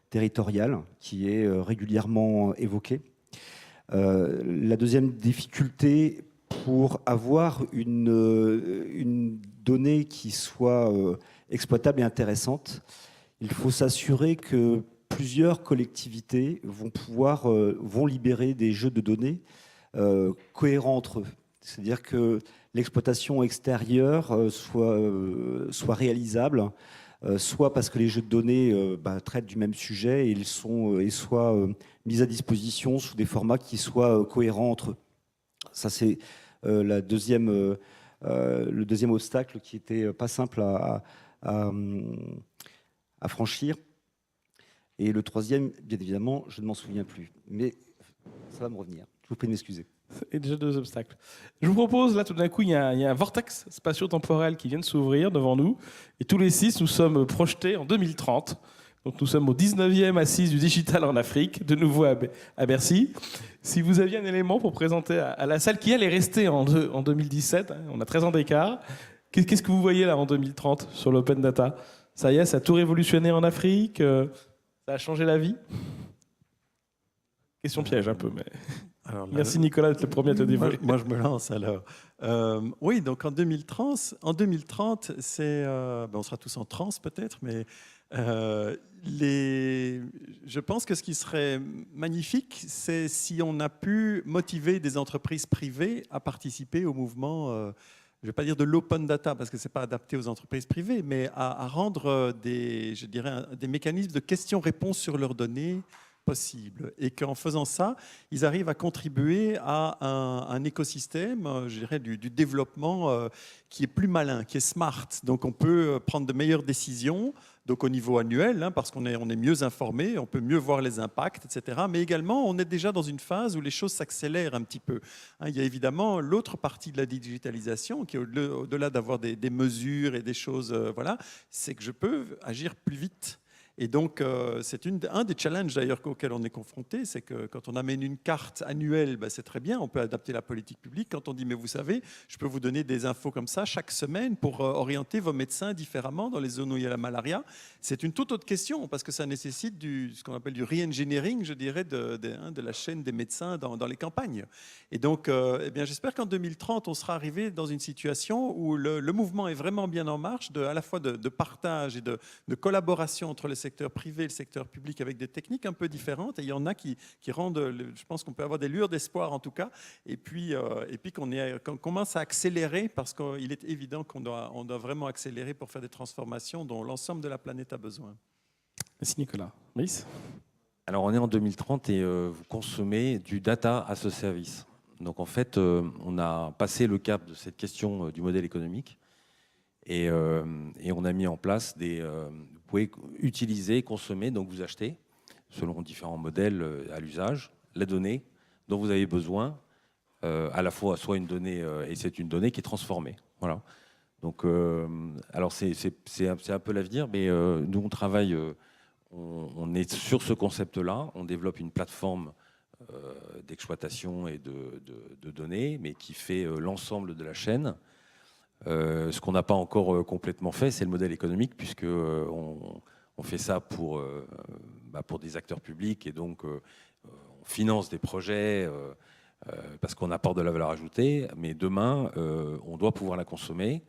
territoriales, qui est régulièrement évoqué. La deuxième difficulté, pour avoir une donnée qui soit exploitable et intéressante, il faut s'assurer que plusieurs collectivités vont libérer des jeux de données cohérents entre eux. C'est-à-dire que l'exploitation extérieure soit réalisable, soit parce que les jeux de données traitent du même sujet et soient mis à disposition sous des formats qui soient cohérents entre eux. Ça, c'est le deuxième obstacle qui n'était pas simple à franchir. Et le troisième, bien évidemment, je ne m'en souviens plus. Mais ça va me revenir. Je vous prie de m'excuser. Et déjà 2 obstacles. Je vous propose, là, tout d'un coup, il y a un vortex spatio-temporel qui vient de s'ouvrir devant nous. Et tous les 6, nous sommes projetés en 2030. Donc nous sommes au 19e assise du digital en Afrique, de nouveau à Bercy. Si vous aviez un élément pour présenter à la salle, qui elle est restée en 2017, hein, on a 13 ans d'écart, qu'est-ce que vous voyez là en 2030 sur l'open data? Ça y est, ça a tout révolutionné en Afrique, ça a changé la vie? Question piège un peu, mais... Alors, merci Nicolas d'être le premier à te dévoiler. Moi, je me lance alors. Oui, donc en 2030, on sera tous en transe peut-être, mais je pense que ce qui serait magnifique, c'est si on a pu motiver des entreprises privées à participer au mouvement, je ne vais pas dire de l'open data parce que ce n'est pas adapté aux entreprises privées, mais à rendre des mécanismes de questions-réponses sur leurs données possible, et qu'en faisant ça, ils arrivent à contribuer à un écosystème, je dirais, du développement qui est plus malin, qui est smart. Donc on peut prendre de meilleures décisions, donc au niveau annuel, hein, parce qu'on est mieux informé, on peut mieux voir les impacts, etc. Mais également, on est déjà dans une phase où les choses s'accélèrent un petit peu. Hein, il y a évidemment l'autre partie de la digitalisation, qui est au-delà d'avoir des mesures et des choses, voilà, c'est que je peux agir plus vite. Et donc, c'est un des challenges d'ailleurs auxquels on est confronté, c'est que quand on amène une carte annuelle, c'est très bien, on peut adapter la politique publique. Quand on dit, mais vous savez, je peux vous donner des infos comme ça chaque semaine pour orienter vos médecins différemment dans les zones où il y a la malaria, c'est une toute autre question, parce que ça nécessite ce qu'on appelle du re-engineering, je dirais, de la chaîne des médecins dans les campagnes. Et donc, j'espère qu'en 2030, on sera arrivé dans une situation où le mouvement est vraiment bien en marche, à la fois de partage et de collaboration entre le secteur privé et le secteur public avec des techniques un peu différentes. Et il y en a qui rendent, je pense qu'on peut avoir des lueurs d'espoir en tout cas. Et puis qu'on commence à accélérer, parce qu'il est évident qu'on doit vraiment accélérer pour faire des transformations dont l'ensemble de la planète a besoin. Merci Nicolas. Brice ? Alors on est en 2030 et vous consommez du data à ce service. Donc en fait, on a passé le cap de cette question du modèle économique. Et on a mis en place vous pouvez utiliser, consommer, donc vous achetez, selon différents modèles à l'usage, la donnée dont vous avez besoin, à la fois soit une donnée, et c'est une donnée qui est transformée. Voilà. Donc, alors c'est un peu l'avenir, mais nous on travaille, on est sur ce concept-là, on développe une plateforme d'exploitation et de données, mais qui fait l'ensemble de la chaîne. Ce qu'on n'a pas encore complètement fait, c'est le modèle économique, puisque on fait ça pour des acteurs publics, et donc on finance des projets parce qu'on apporte de la valeur ajoutée, mais demain, on doit pouvoir la consommer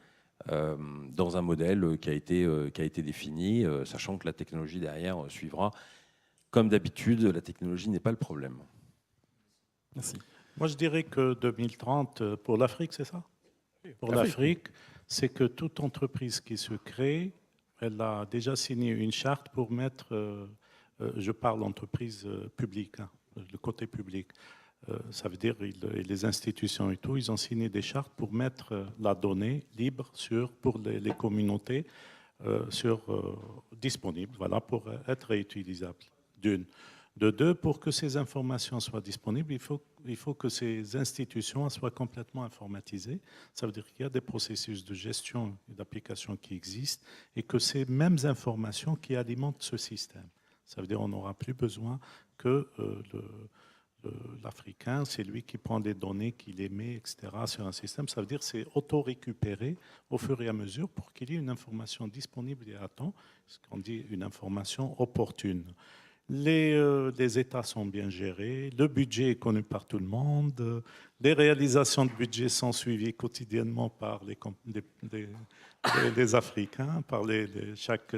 dans un modèle qui a été défini, sachant que la technologie derrière suivra. Comme d'habitude, la technologie n'est pas le problème. Merci. Moi, je dirais que 2030, pour l'Afrique, c'est ça ? Pour l'Afrique, c'est que toute entreprise qui se crée, elle a déjà signé une charte pour mettre, je parle d'entreprise publique, hein, le côté public, ça veut dire les institutions et tout, ils ont signé des chartes pour mettre la donnée libre pour les communautés disponible, voilà, pour être réutilisable, d'une. De deux, pour que ces informations soient disponibles, il faut que ces institutions soient complètement informatisées. Ça veut dire qu'il y a des processus de gestion et d'application qui existent et que ces mêmes informations qui alimentent ce système. Ça veut dire qu'on n'aura plus besoin que l'Africain, c'est lui qui prend des données, qui les met, etc., sur un système. Ça veut dire que c'est auto-récupéré au fur et à mesure pour qu'il y ait une information disponible et à temps, ce qu'on dit une information opportune. Les États sont bien gérés, le budget est connu par tout le monde, les réalisations de budget sont suivies quotidiennement par les Africains, par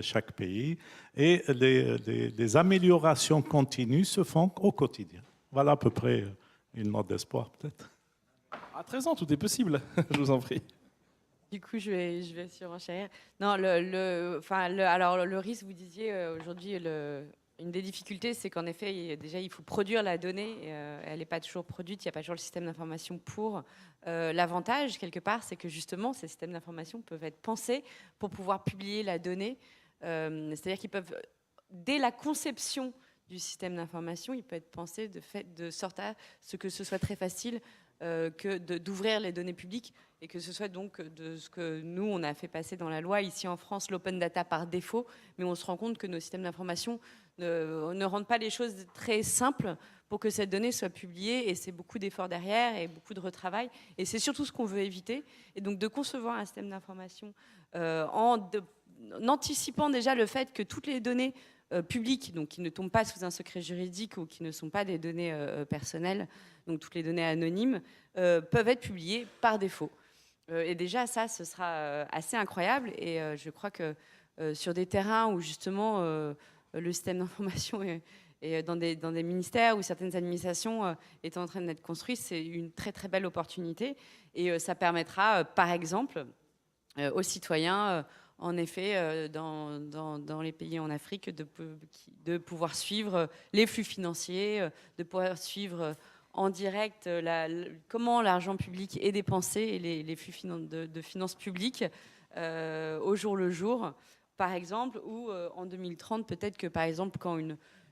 chaque pays, et les améliorations continues se font au quotidien. Voilà à peu près une note d'espoir, peut-être. À 13 ans, tout est possible, je vous en prie. Du coup, je vais surenchérir. Non, alors le risque, vous disiez aujourd'hui, une des difficultés, c'est qu'en effet, déjà, il faut produire la donnée. Elle n'est pas toujours produite, il n'y a pas toujours le système d'information pour. L'avantage, quelque part, c'est que justement, ces systèmes d'information peuvent être pensés pour pouvoir publier la donnée. C'est-à-dire qu'ils peuvent, dès la conception du système d'information, il peut être pensé de sorte à ce que ce soit très facile d'ouvrir les données publiques et que ce soit donc de ce que nous, on a fait passer dans la loi, ici en France, l'open data par défaut, mais on se rend compte que nos systèmes d'information ne rendent pas les choses très simples pour que cette donnée soit publiée, et c'est beaucoup d'efforts derrière et beaucoup de retravail, et c'est surtout ce qu'on veut éviter, et donc de concevoir un système d'information en anticipant déjà le fait que toutes les données publiques, donc qui ne tombent pas sous un secret juridique ou qui ne sont pas des données personnelles, donc toutes les données anonymes, peuvent être publiées par défaut. Et déjà, ça, ce sera assez incroyable. Et je crois que sur des terrains où justement le système d'information est dans des ministères où certaines administrations est en train d'être construit, c'est une très très belle opportunité. Et ça permettra, par exemple, aux citoyens en effet, dans les pays en Afrique, de pouvoir suivre les flux financiers, de pouvoir suivre en direct comment l'argent public est dépensé et les flux de finances publiques au jour le jour, par exemple, ou en 2030, peut-être que, par exemple, quand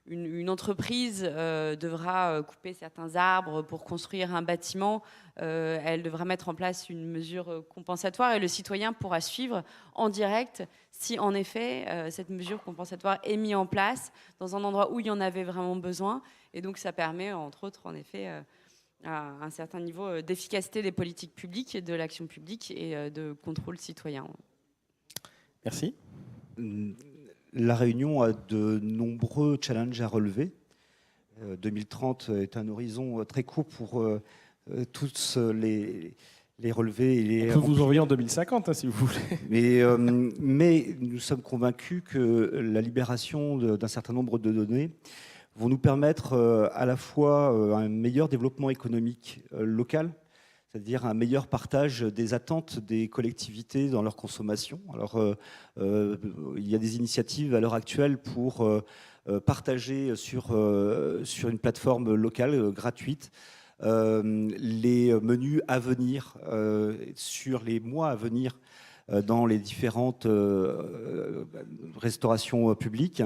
une entreprise devra couper certains arbres pour construire un bâtiment, elle devra mettre en place une mesure compensatoire et le citoyen pourra suivre en direct si en effet cette mesure compensatoire est mise en place dans un endroit où il y en avait vraiment besoin. Et donc ça permet entre autres en effet un certain niveau d'efficacité des politiques publiques, de l'action publique et de contrôle citoyen. Merci. La Réunion a de nombreux challenges à relever. 2030 est un horizon très court pour tous les relever. On peut vous envoyer en 2050, hein, si vous voulez. Mais nous sommes convaincus que la libération d'un certain nombre de données vont nous permettre à la fois un meilleur développement économique local, c'est-à-dire un meilleur partage des attentes des collectivités dans leur consommation. Alors, il y a des initiatives à l'heure actuelle pour partager sur une plateforme locale gratuite les menus à venir sur les mois à venir dans les différentes restaurations publiques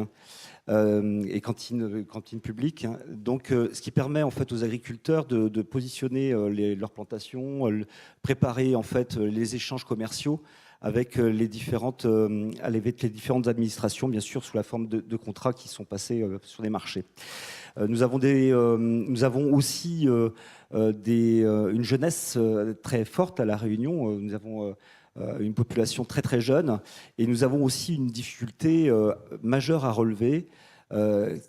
et cantines publiques. Donc, ce qui permet en fait aux agriculteurs de positionner leurs plantations, préparer en fait les échanges commerciaux avec les différentes administrations, bien sûr, sous la forme de contrats qui sont passés sur des marchés. Nous avons aussi une jeunesse très forte à La Réunion. Nous avons une population très très jeune et nous avons aussi une difficulté majeure à relever,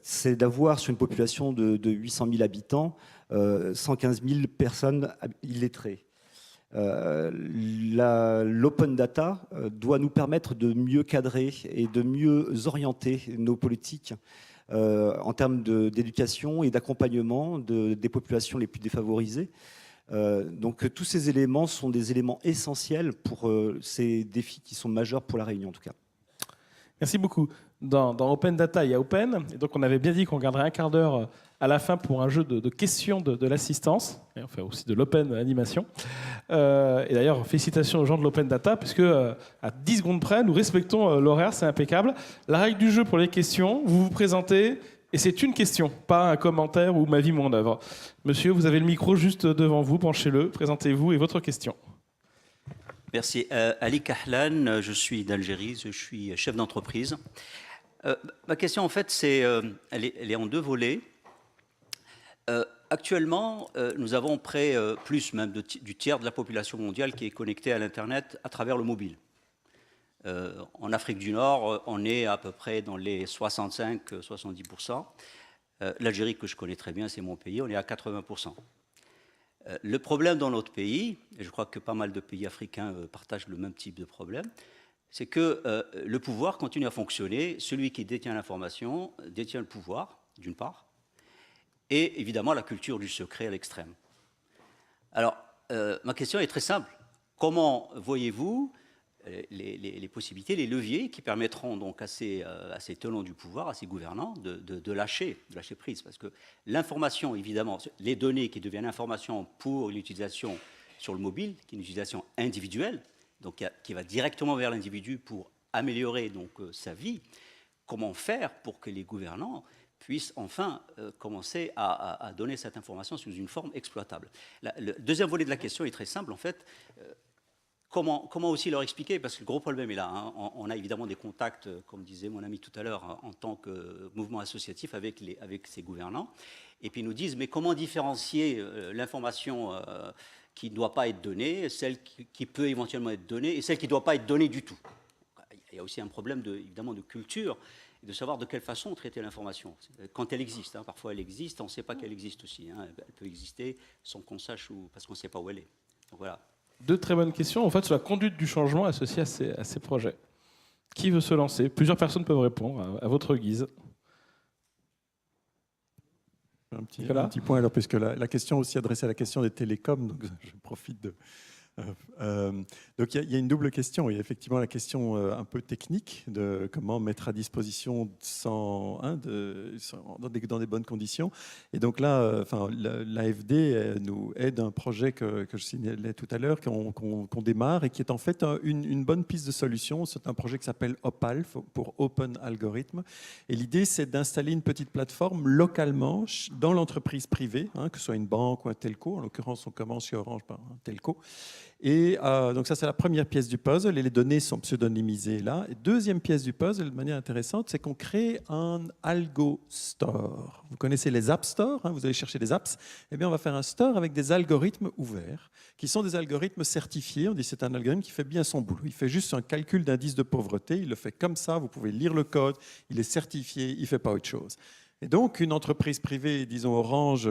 c'est d'avoir sur une population de 800 000 habitants 115 000 personnes illettrées. L'open data doit nous permettre de mieux cadrer et de mieux orienter nos politiques en termes d'éducation et d'accompagnement des populations les plus défavorisées. Donc tous ces éléments sont des éléments essentiels pour ces défis qui sont majeurs pour La Réunion en tout cas. Merci beaucoup. Dans Open Data, il y a Open. Et donc on avait bien dit qu'on garderait un quart d'heure à la fin pour un jeu de questions de l'assistance. Et on fait aussi de l'Open Animation. Et d'ailleurs, félicitations aux gens de l'Open Data, puisque à 10 secondes près, nous respectons l'horaire, c'est impeccable. La règle du jeu pour les questions, vous vous présentez Et c'est une question, pas un commentaire ou ma vie, mon œuvre. Monsieur, vous avez le micro juste devant vous, branchez-le, présentez-vous et votre question. Merci. Ali Kahlan, je suis d'Algérie, je suis chef d'entreprise. Ma question, en fait, elle est en 2 volets. Actuellement, nous avons plus même du tiers de la population mondiale qui est connectée à l'Internet à travers le mobile. En Afrique du Nord, on est à peu près dans les 65-70%. L'Algérie, que je connais très bien, c'est mon pays, on est à 80%. Le problème dans notre pays, et je crois que pas mal de pays africains partagent le même type de problème, c'est que le pouvoir continue à fonctionner. Celui qui détient l'information détient le pouvoir, d'une part, et évidemment la culture du secret à l'extrême. Alors, ma question est très simple. Comment voyez-vous les possibilités, les leviers qui permettront donc à ces tenants du pouvoir, à ces gouvernants, de lâcher prise? Parce que l'information, évidemment, les données qui deviennent information pour l'utilisation sur le mobile, qui est une utilisation individuelle, donc qui va directement vers l'individu pour améliorer donc sa vie, comment faire pour que les gouvernants puissent enfin commencer à donner cette information sous une forme exploitable? Le deuxième volet de la question est très simple, en fait. Comment aussi leur expliquer? Parce que le gros problème est là. Hein. On a évidemment des contacts, comme disait mon ami tout à l'heure, en tant que mouvement associatif avec ces gouvernants. Et puis ils nous disent, mais comment différencier l'information qui ne doit pas être donnée, celle qui peut éventuellement être donnée, et celle qui ne doit pas être donnée du tout? Il y a aussi un problème évidemment de culture, et de savoir de quelle façon traiter l'information. Quand elle existe, hein. Parfois elle existe, on ne sait pas qu'elle existe aussi. Hein. Elle peut exister sans qu'on sache parce qu'on ne sait pas où elle est. Donc voilà. 2 très bonnes questions, en fait, sur la conduite du changement associée à ces projets. Qui veut se lancer? Plusieurs personnes peuvent répondre, à votre guise. Un petit point, alors, puisque la question aussi adressée à la question des télécoms, donc je profite de... donc il y a une double question. Il y a effectivement la question un peu technique de comment mettre à disposition dans des bonnes conditions. Et donc là, l'AFD nous aide un projet que je signalais tout à l'heure, qu'on démarre et qui est en fait une bonne piste de solution. C'est un projet qui s'appelle OPAL, pour Open Algorithm. Et l'idée, c'est d'installer une petite plateforme localement dans l'entreprise privée, hein, que ce soit une banque ou un telco. En l'occurrence, on commence chez Orange par un telco. Et donc ça, c'est la première pièce du puzzle, et les données sont pseudonymisées là. Et deuxième pièce du puzzle, de manière intéressante, c'est qu'on crée un Algo Store. Vous connaissez les App Store, hein, vous allez chercher des apps. Eh bien, on va faire un store avec des algorithmes ouverts, qui sont des algorithmes certifiés. On dit c'est un algorithme qui fait bien son boulot. Il fait juste un calcul d'indice de pauvreté, il le fait comme ça, vous pouvez lire le code, il est certifié, il ne fait pas autre chose. Et donc, une entreprise privée, disons Orange,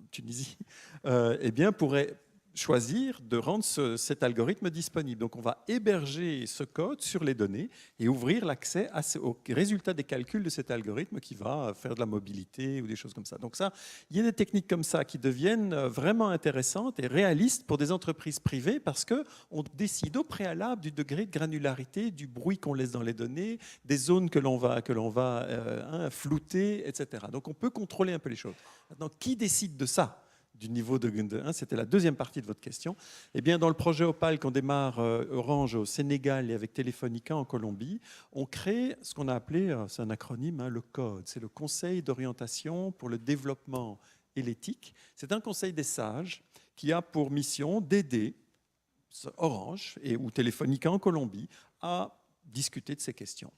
Tunisie, eh bien, pourrait choisir de rendre cet algorithme disponible. Donc on va héberger ce code sur les données et ouvrir l'accès aux résultats des calculs de cet algorithme qui va faire de la mobilité ou des choses comme ça. Donc ça, il y a des techniques comme ça qui deviennent vraiment intéressantes et réalistes pour des entreprises privées parce qu'on décide au préalable du degré de granularité, du bruit qu'on laisse dans les données, des zones que l'on va flouter, etc. Donc on peut contrôler un peu les choses. Maintenant, qui décide de ça ? Du niveau de c'était la deuxième partie de votre question. Eh bien, dans le projet Opal qu'on démarre Orange au Sénégal et avec Telefonica en Colombie, on crée ce qu'on a appelé, c'est un acronyme, hein, le CODE. C'est le Conseil d'orientation pour le développement et l'éthique. C'est un conseil des sages qui a pour mission d'aider Orange ou Telefonica en Colombie à discuter de ces questions.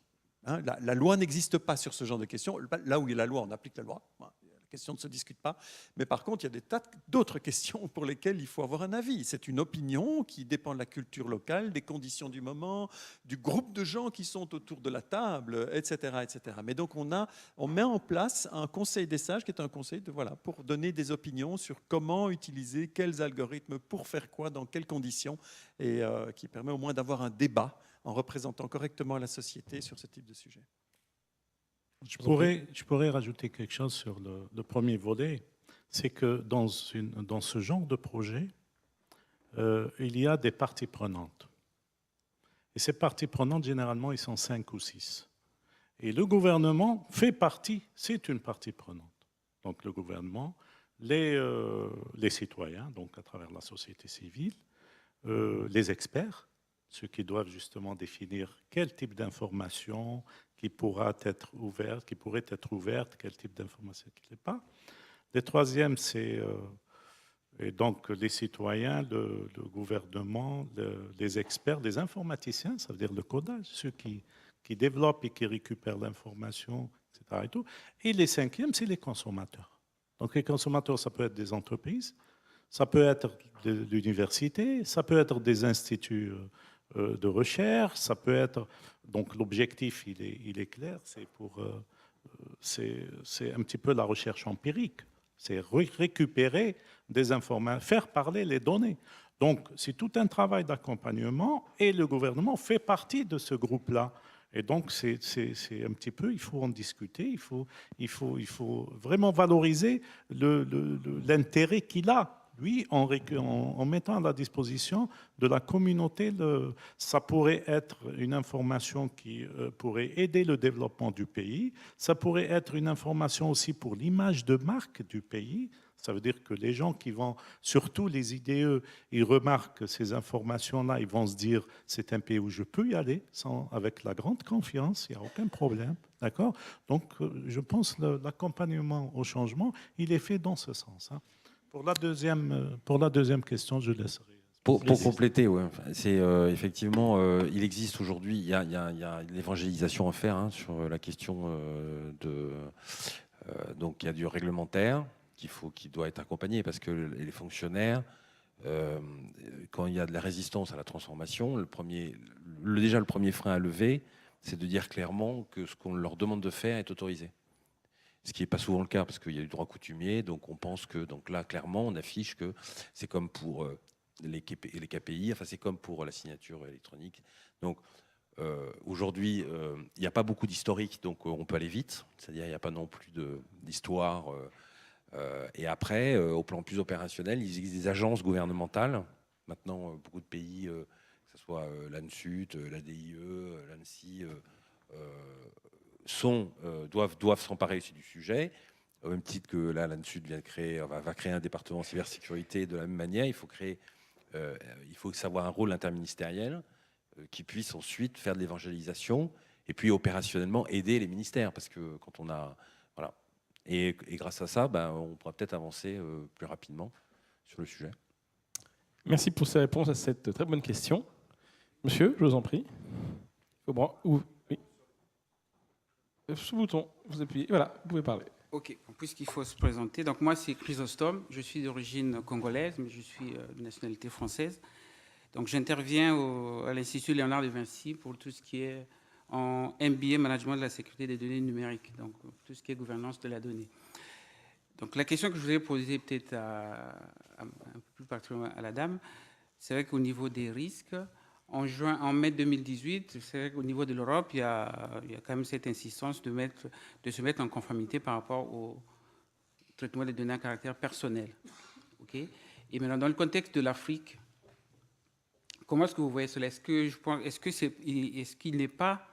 Hein, la loi n'existe pas sur ce genre de questions. Là où il y a la loi, on applique la loi. La question ne se discute pas. Mais par contre, il y a des tas d'autres questions pour lesquelles il faut avoir un avis. C'est une opinion qui dépend de la culture locale, des conditions du moment, du groupe de gens qui sont autour de la table, etc. etc. Mais donc, on met en place un conseil des sages qui est un conseil pour donner des opinions sur comment utiliser quels algorithmes, pour faire quoi, dans quelles conditions, et qui permet au moins d'avoir un débat en représentant correctement la société sur ce type de sujet. Je pourrais rajouter quelque chose sur le premier volet. C'est que dans ce genre de projet, il y a des parties prenantes. Et ces parties prenantes, généralement, ils sont 5 ou 6. Et le gouvernement fait partie, c'est une partie prenante. Donc le gouvernement, les citoyens, donc à travers la société civile, les experts, ceux qui doivent justement définir quel type d'information qui pourrait être ouverte, quel type d'information qui ne l'est pas. Le troisième, c'est et donc les citoyens, le gouvernement, les experts, les informaticiens, ça veut dire le codage, ceux qui développent et qui récupèrent l'information, etc. Et, tout. Et les cinquièmes, c'est les consommateurs. Donc les consommateurs, ça peut être des entreprises, ça peut être de l'université, ça peut être des instituts de recherche, ça peut être... Donc l'objectif, il est clair, c'est un petit peu la recherche empirique. C'est récupérer des informations, faire parler les données. Donc, c'est tout un travail d'accompagnement et le gouvernement fait partie de ce groupe-là. Et donc, c'est un petit peu, il faut en discuter, il faut vraiment valoriser l'intérêt qu'il a. Lui, en mettant à la disposition de la communauté, ça pourrait être une information qui pourrait aider le développement du pays. Ça pourrait être une information aussi pour l'image de marque du pays. Ça veut dire que les gens qui vont, surtout les IDE, ils remarquent ces informations-là, ils vont se dire c'est un pays où je peux y aller avec la grande confiance, il n'y a aucun problème. D'accord ? Donc, je pense que l'accompagnement au changement, il est fait dans ce sens. Hein. Pour la deuxième question, je laisserai. Pour compléter, ouais, c'est effectivement, il existe aujourd'hui, il y a l'évangélisation à faire sur la question donc il y a du réglementaire qui doit être accompagné parce que les fonctionnaires, quand il y a de la résistance à la transformation, déjà le premier frein à lever, c'est de dire clairement que ce qu'on leur demande de faire est autorisé. Ce qui n'est pas souvent le cas parce qu'il y a du droit coutumier, donc on pense que donc là clairement on affiche que c'est comme pour les KPI, enfin c'est comme pour la signature électronique. Donc aujourd'hui il n'y a pas beaucoup d'historique, donc on peut aller vite, c'est-à-dire il n'y a pas non plus d'histoire. Et après, au plan plus opérationnel, il existe des agences gouvernementales. Maintenant, beaucoup de pays, que ce soit l'ANSUT, l'ADIE, l'ANSSI, doivent s'emparer aussi du sujet. Au même titre que là, l'ANSUT va créer un département cybersécurité. De la même manière, il faut savoir un rôle interministériel qui puisse ensuite faire de l'évangélisation et puis opérationnellement aider les ministères. Parce que quand on a... Voilà. Et grâce à ça, on pourra peut-être avancer plus rapidement sur le sujet. Merci pour ces réponses à cette très bonne question. Monsieur, je vous en prie. Oui. Sous bouton, vous appuyez. Voilà, vous pouvez parler. Ok, puisqu'il faut se présenter. Donc moi, c'est Chrysostome. Je suis d'origine congolaise, mais je suis de nationalité française. Donc j'interviens à l'Institut Léonard de Vinci pour tout ce qui est en MBA, Management de la sécurité des données numériques, donc tout ce qui est gouvernance de la donnée. Donc la question que je voudrais poser peut-être un peu plus particulièrement à la dame, c'est vrai qu'au niveau des risques, en mai 2018, c'est vrai qu'au niveau de l'Europe, il y a quand même cette insistance de se mettre en conformité par rapport au traitement des données à caractère personnel. Okay. Et maintenant, dans le contexte de l'Afrique, comment est-ce que vous voyez cela ? Est-ce qu'il n'est pas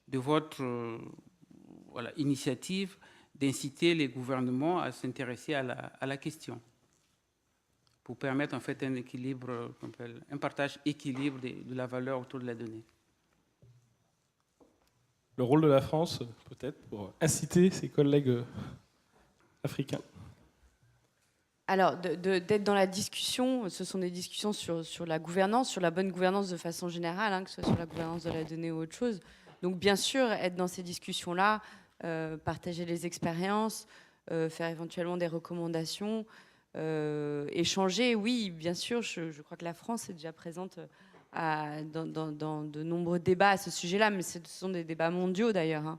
de votre initiative d'inciter les gouvernements à s'intéresser à la question pour permettre en fait un partage équilibre de la valeur autour de la donnée. Le rôle de la France, peut-être, pour inciter ses collègues africains. Alors, d'être dans la discussion, ce sont des discussions sur la gouvernance, sur la bonne gouvernance de façon générale, que ce soit sur la gouvernance de la donnée ou autre chose. Donc, bien sûr, être dans ces discussions-là, partager les expériences, faire éventuellement des recommandations, échanger, oui, bien sûr. Je crois que la France est déjà présente dans de nombreux débats à ce sujet-là, mais ce sont des débats mondiaux d'ailleurs,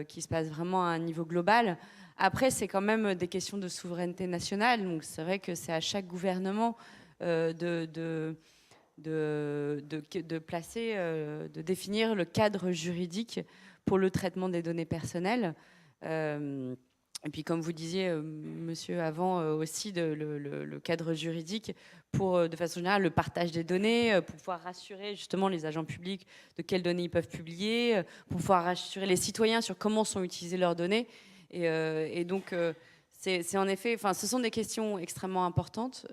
qui se passent vraiment à un niveau global. Après, c'est quand même des questions de souveraineté nationale, donc c'est vrai que c'est à chaque gouvernement de placer, de définir le cadre juridique pour le traitement des données personnelles. Et puis, comme vous disiez, monsieur, avant aussi, le cadre juridique pour, de façon générale, le partage des données, pour pouvoir rassurer justement les agents publics de quelles données ils peuvent publier, pour pouvoir rassurer les citoyens sur comment sont utilisées leurs données. Et donc, c'est en effet, ce sont des questions extrêmement importantes.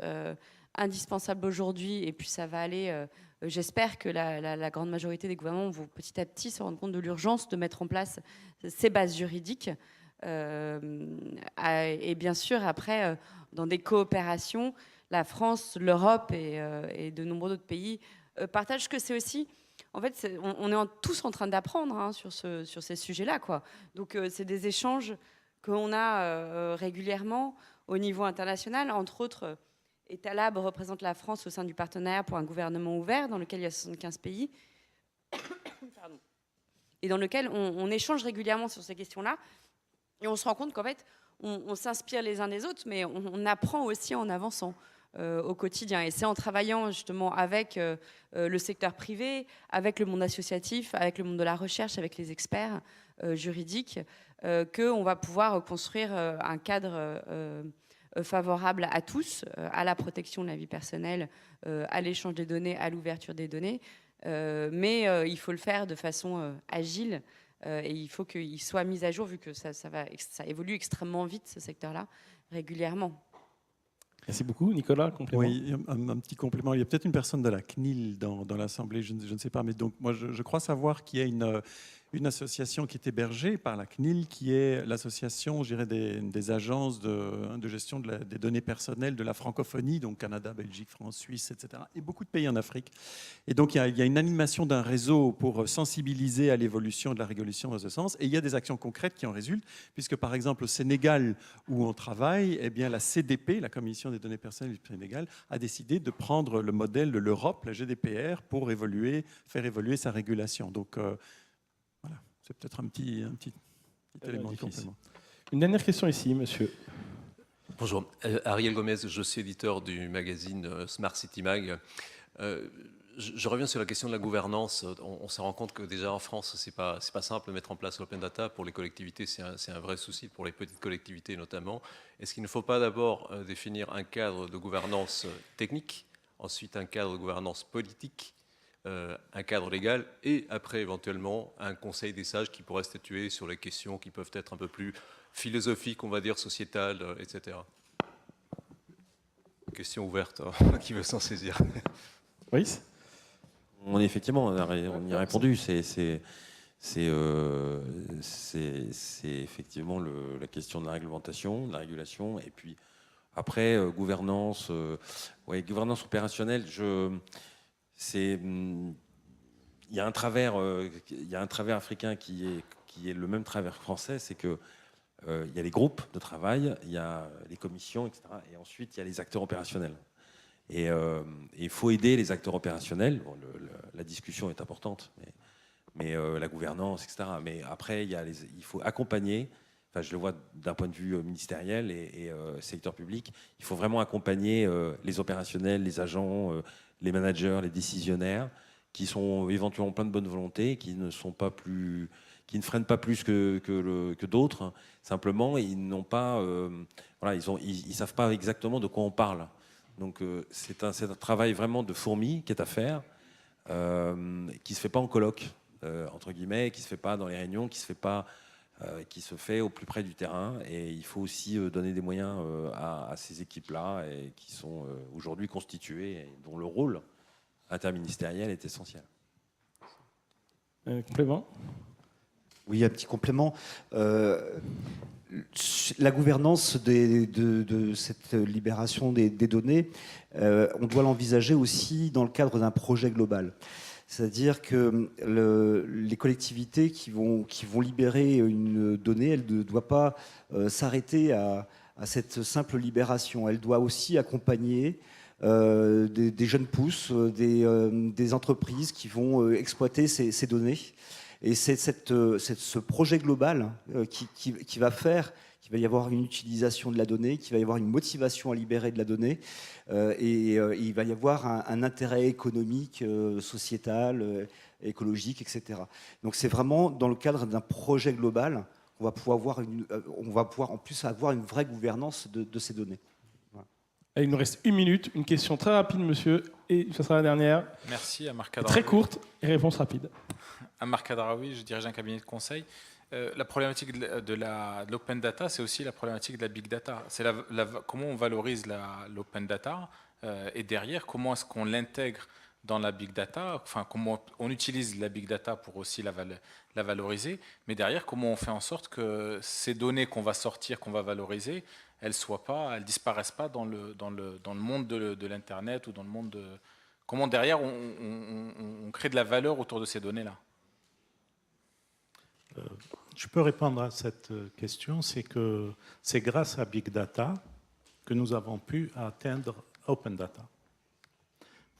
indispensable aujourd'hui, et puis ça va aller. J'espère que la grande majorité des gouvernements vont petit à petit se rendre compte de l'urgence de mettre en place ces bases juridiques. Et bien sûr, après, dans des coopérations, la France, l'Europe et de nombreux autres pays partagent que c'est aussi... En fait, on est tous en train d'apprendre sur ces sujets-là, quoi. Donc, c'est des échanges qu'on a régulièrement au niveau international. Entre autres, Etalab représente la France au sein du partenariat pour un gouvernement ouvert, dans lequel il y a 75 pays, et dans lequel on échange régulièrement sur ces questions-là. Et on se rend compte qu'en fait, on s'inspire les uns des autres, mais on apprend aussi en avançant au quotidien. Et c'est en travaillant justement avec le secteur privé, avec le monde associatif, avec le monde de la recherche, avec les experts juridiques, qu'on va pouvoir construire un cadre favorable à tous, à la protection de la vie personnelle, à l'échange des données, à l'ouverture des données. Mais il faut le faire de façon agile et il faut qu'il soit mis à jour vu que ça évolue extrêmement vite, ce secteur-là, régulièrement. Merci beaucoup. Nicolas, complément. Oui, un petit complément. Il y a peut-être une personne de la CNIL dans l'Assemblée, je ne sais pas, mais donc moi je crois savoir qu'il y a une association qui est hébergée par la CNIL, qui est l'association, je dirais, des agences de gestion des données personnelles de la francophonie, donc Canada, Belgique, France, Suisse, etc., et beaucoup de pays en Afrique. Et donc il y a une animation d'un réseau pour sensibiliser à l'évolution de la régulation dans ce sens, et il y a des actions concrètes qui en résultent, puisque par exemple au Sénégal, où on travaille, eh bien, la CDP, la Commission des données personnelles du Sénégal, a décidé de prendre le modèle de l'Europe, la GDPR, pour faire évoluer sa régulation. Donc, voilà, c'est peut-être un petit élément de complément. Une dernière question ici, monsieur. Bonjour, Ariel Gomez, je suis éditeur du magazine Smart City Mag. Je reviens sur la question de la gouvernance. On se rend compte que déjà en France, c'est pas simple de mettre en place l'open data. Pour les collectivités, c'est un vrai souci, pour les petites collectivités notamment. Est-ce qu'il ne faut pas d'abord définir un cadre de gouvernance technique, ensuite un cadre de gouvernance politique, un cadre légal, et après éventuellement un conseil des sages qui pourrait statuer sur les questions qui peuvent être un peu plus philosophiques, on va dire, sociétales, etc. Question ouverte, hein, qui veut s'en saisir. Oui. Effectivement, on y a répondu. C'est effectivement la question de la réglementation, de la régulation, et puis après gouvernance opérationnelle. Il y a un travers africain qui est le même travers français, c'est que il y a les groupes de travail, il y a les commissions, etc. Et ensuite il y a les acteurs opérationnels. Et il faut aider les acteurs opérationnels. Bon, la discussion est importante, mais la gouvernance, etc. Mais après, il faut accompagner. Enfin, je le vois d'un point de vue ministériel et secteur public. Il faut vraiment accompagner les opérationnels, les agents, les managers, les décisionnaires, qui sont éventuellement plein de bonne volonté, qui ne freinent pas plus que d'autres. Simplement, ils n'ont pas, ils savent pas exactement de quoi on parle. Donc c'est un travail vraiment de fourmi qui est à faire, qui ne se fait pas en colloque, entre guillemets, qui ne se fait pas dans les réunions, qui se fait au plus près du terrain. Et il faut aussi donner des moyens à ces équipes-là, et qui sont aujourd'hui constituées, et dont le rôle interministériel est essentiel. Complément ? Oui, un petit complément. La gouvernance de cette libération des données, on doit l'envisager aussi dans le cadre d'un projet global. C'est-à-dire que les collectivités qui vont libérer une donnée, elles ne doivent pas s'arrêter à cette simple libération. Elles doivent aussi accompagner des jeunes pousses, des entreprises qui vont exploiter ces données. Et c'est ce projet global qui va faire qu'il va y avoir une utilisation de la donnée, qu'il va y avoir une motivation à libérer de la donnée, et il va y avoir un intérêt économique, sociétal, écologique, etc. Donc c'est vraiment dans le cadre d'un projet global qu'on va pouvoir en plus avoir une vraie gouvernance de ces données. Voilà. Il nous reste 1 minute. Une question très rapide, monsieur, et ce sera la dernière. Merci à Marc Kadraoui. Très courte et réponse rapide. À Marc Kadraoui, je dirige un cabinet de conseil. La problématique de l'open data, c'est aussi la problématique de la big data. C'est comment on valorise l'open data et derrière, comment est-ce qu'on l'intègre dans la big data, enfin comment on utilise la big data pour aussi la valoriser, mais derrière, comment on fait en sorte que ces données qu'on va sortir, qu'on va valoriser, elles disparaissent pas dans le monde de l'Internet ou dans le monde de... Comment derrière on crée de la valeur autour de ces données-là? Je peux répondre à cette question, c'est que c'est grâce à Big Data que nous avons pu atteindre Open Data.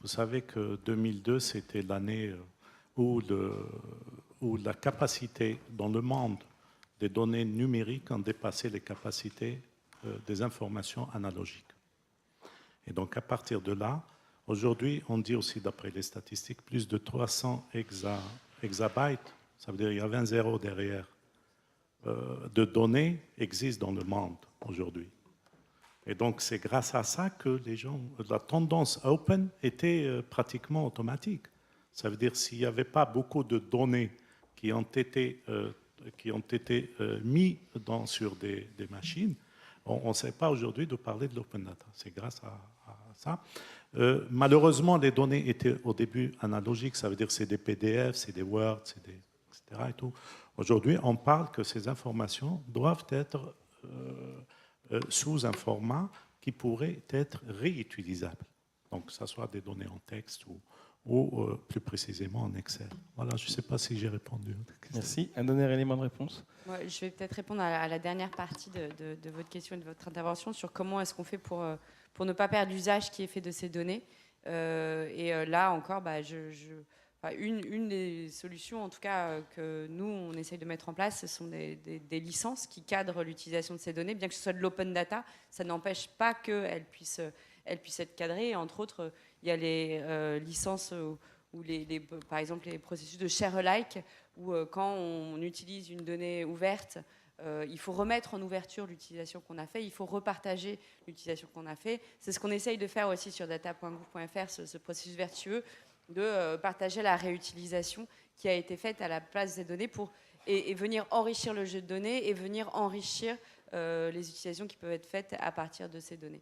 Vous savez que 2002, c'était l'année où la capacité dans le monde des données numériques ont dépassé les capacités des informations analogiques. Et donc à partir de là, aujourd'hui, on dit aussi d'après les statistiques, plus de 300 exabytes, ça veut dire qu'il y a 20 zéros derrière, de données existent dans le monde aujourd'hui. Et donc, c'est grâce à ça que la tendance open était pratiquement automatique. Ça veut dire s'il n'y avait pas beaucoup de données qui ont été mises sur des machines, on ne sait pas aujourd'hui de parler de l'open data. C'est grâce à ça. Malheureusement, les données étaient au début analogiques. Ça veut dire que c'est des PDF, c'est des Word, etc. Et tout. Aujourd'hui, on parle que ces informations doivent être sous un format qui pourrait être réutilisable. Donc, que ce soit des données en texte ou plus précisément en Excel. Voilà, je ne sais pas si j'ai répondu. Merci. Un dernier élément de réponse. Je vais peut-être répondre à la dernière partie de votre question et de votre intervention sur comment est-ce qu'on fait pour ne pas perdre l'usage qui est fait de ces données. Là encore, une des solutions, en tout cas, que nous, on essaye de mettre en place, ce sont des licences qui cadrent l'utilisation de ces données. Bien que ce soit de l'open data, ça n'empêche pas qu'elles puissent être cadrées. Et entre autres, il y a les licences ou par exemple les processus de share alike, où quand on utilise une donnée ouverte, il faut remettre en ouverture l'utilisation qu'on a fait, il faut repartager l'utilisation qu'on a fait. C'est ce qu'on essaye de faire aussi sur data.gouv.fr, ce processus vertueux de partager la réutilisation qui a été faite à la place des données et venir enrichir le jeu de données et venir enrichir les utilisations qui peuvent être faites à partir de ces données.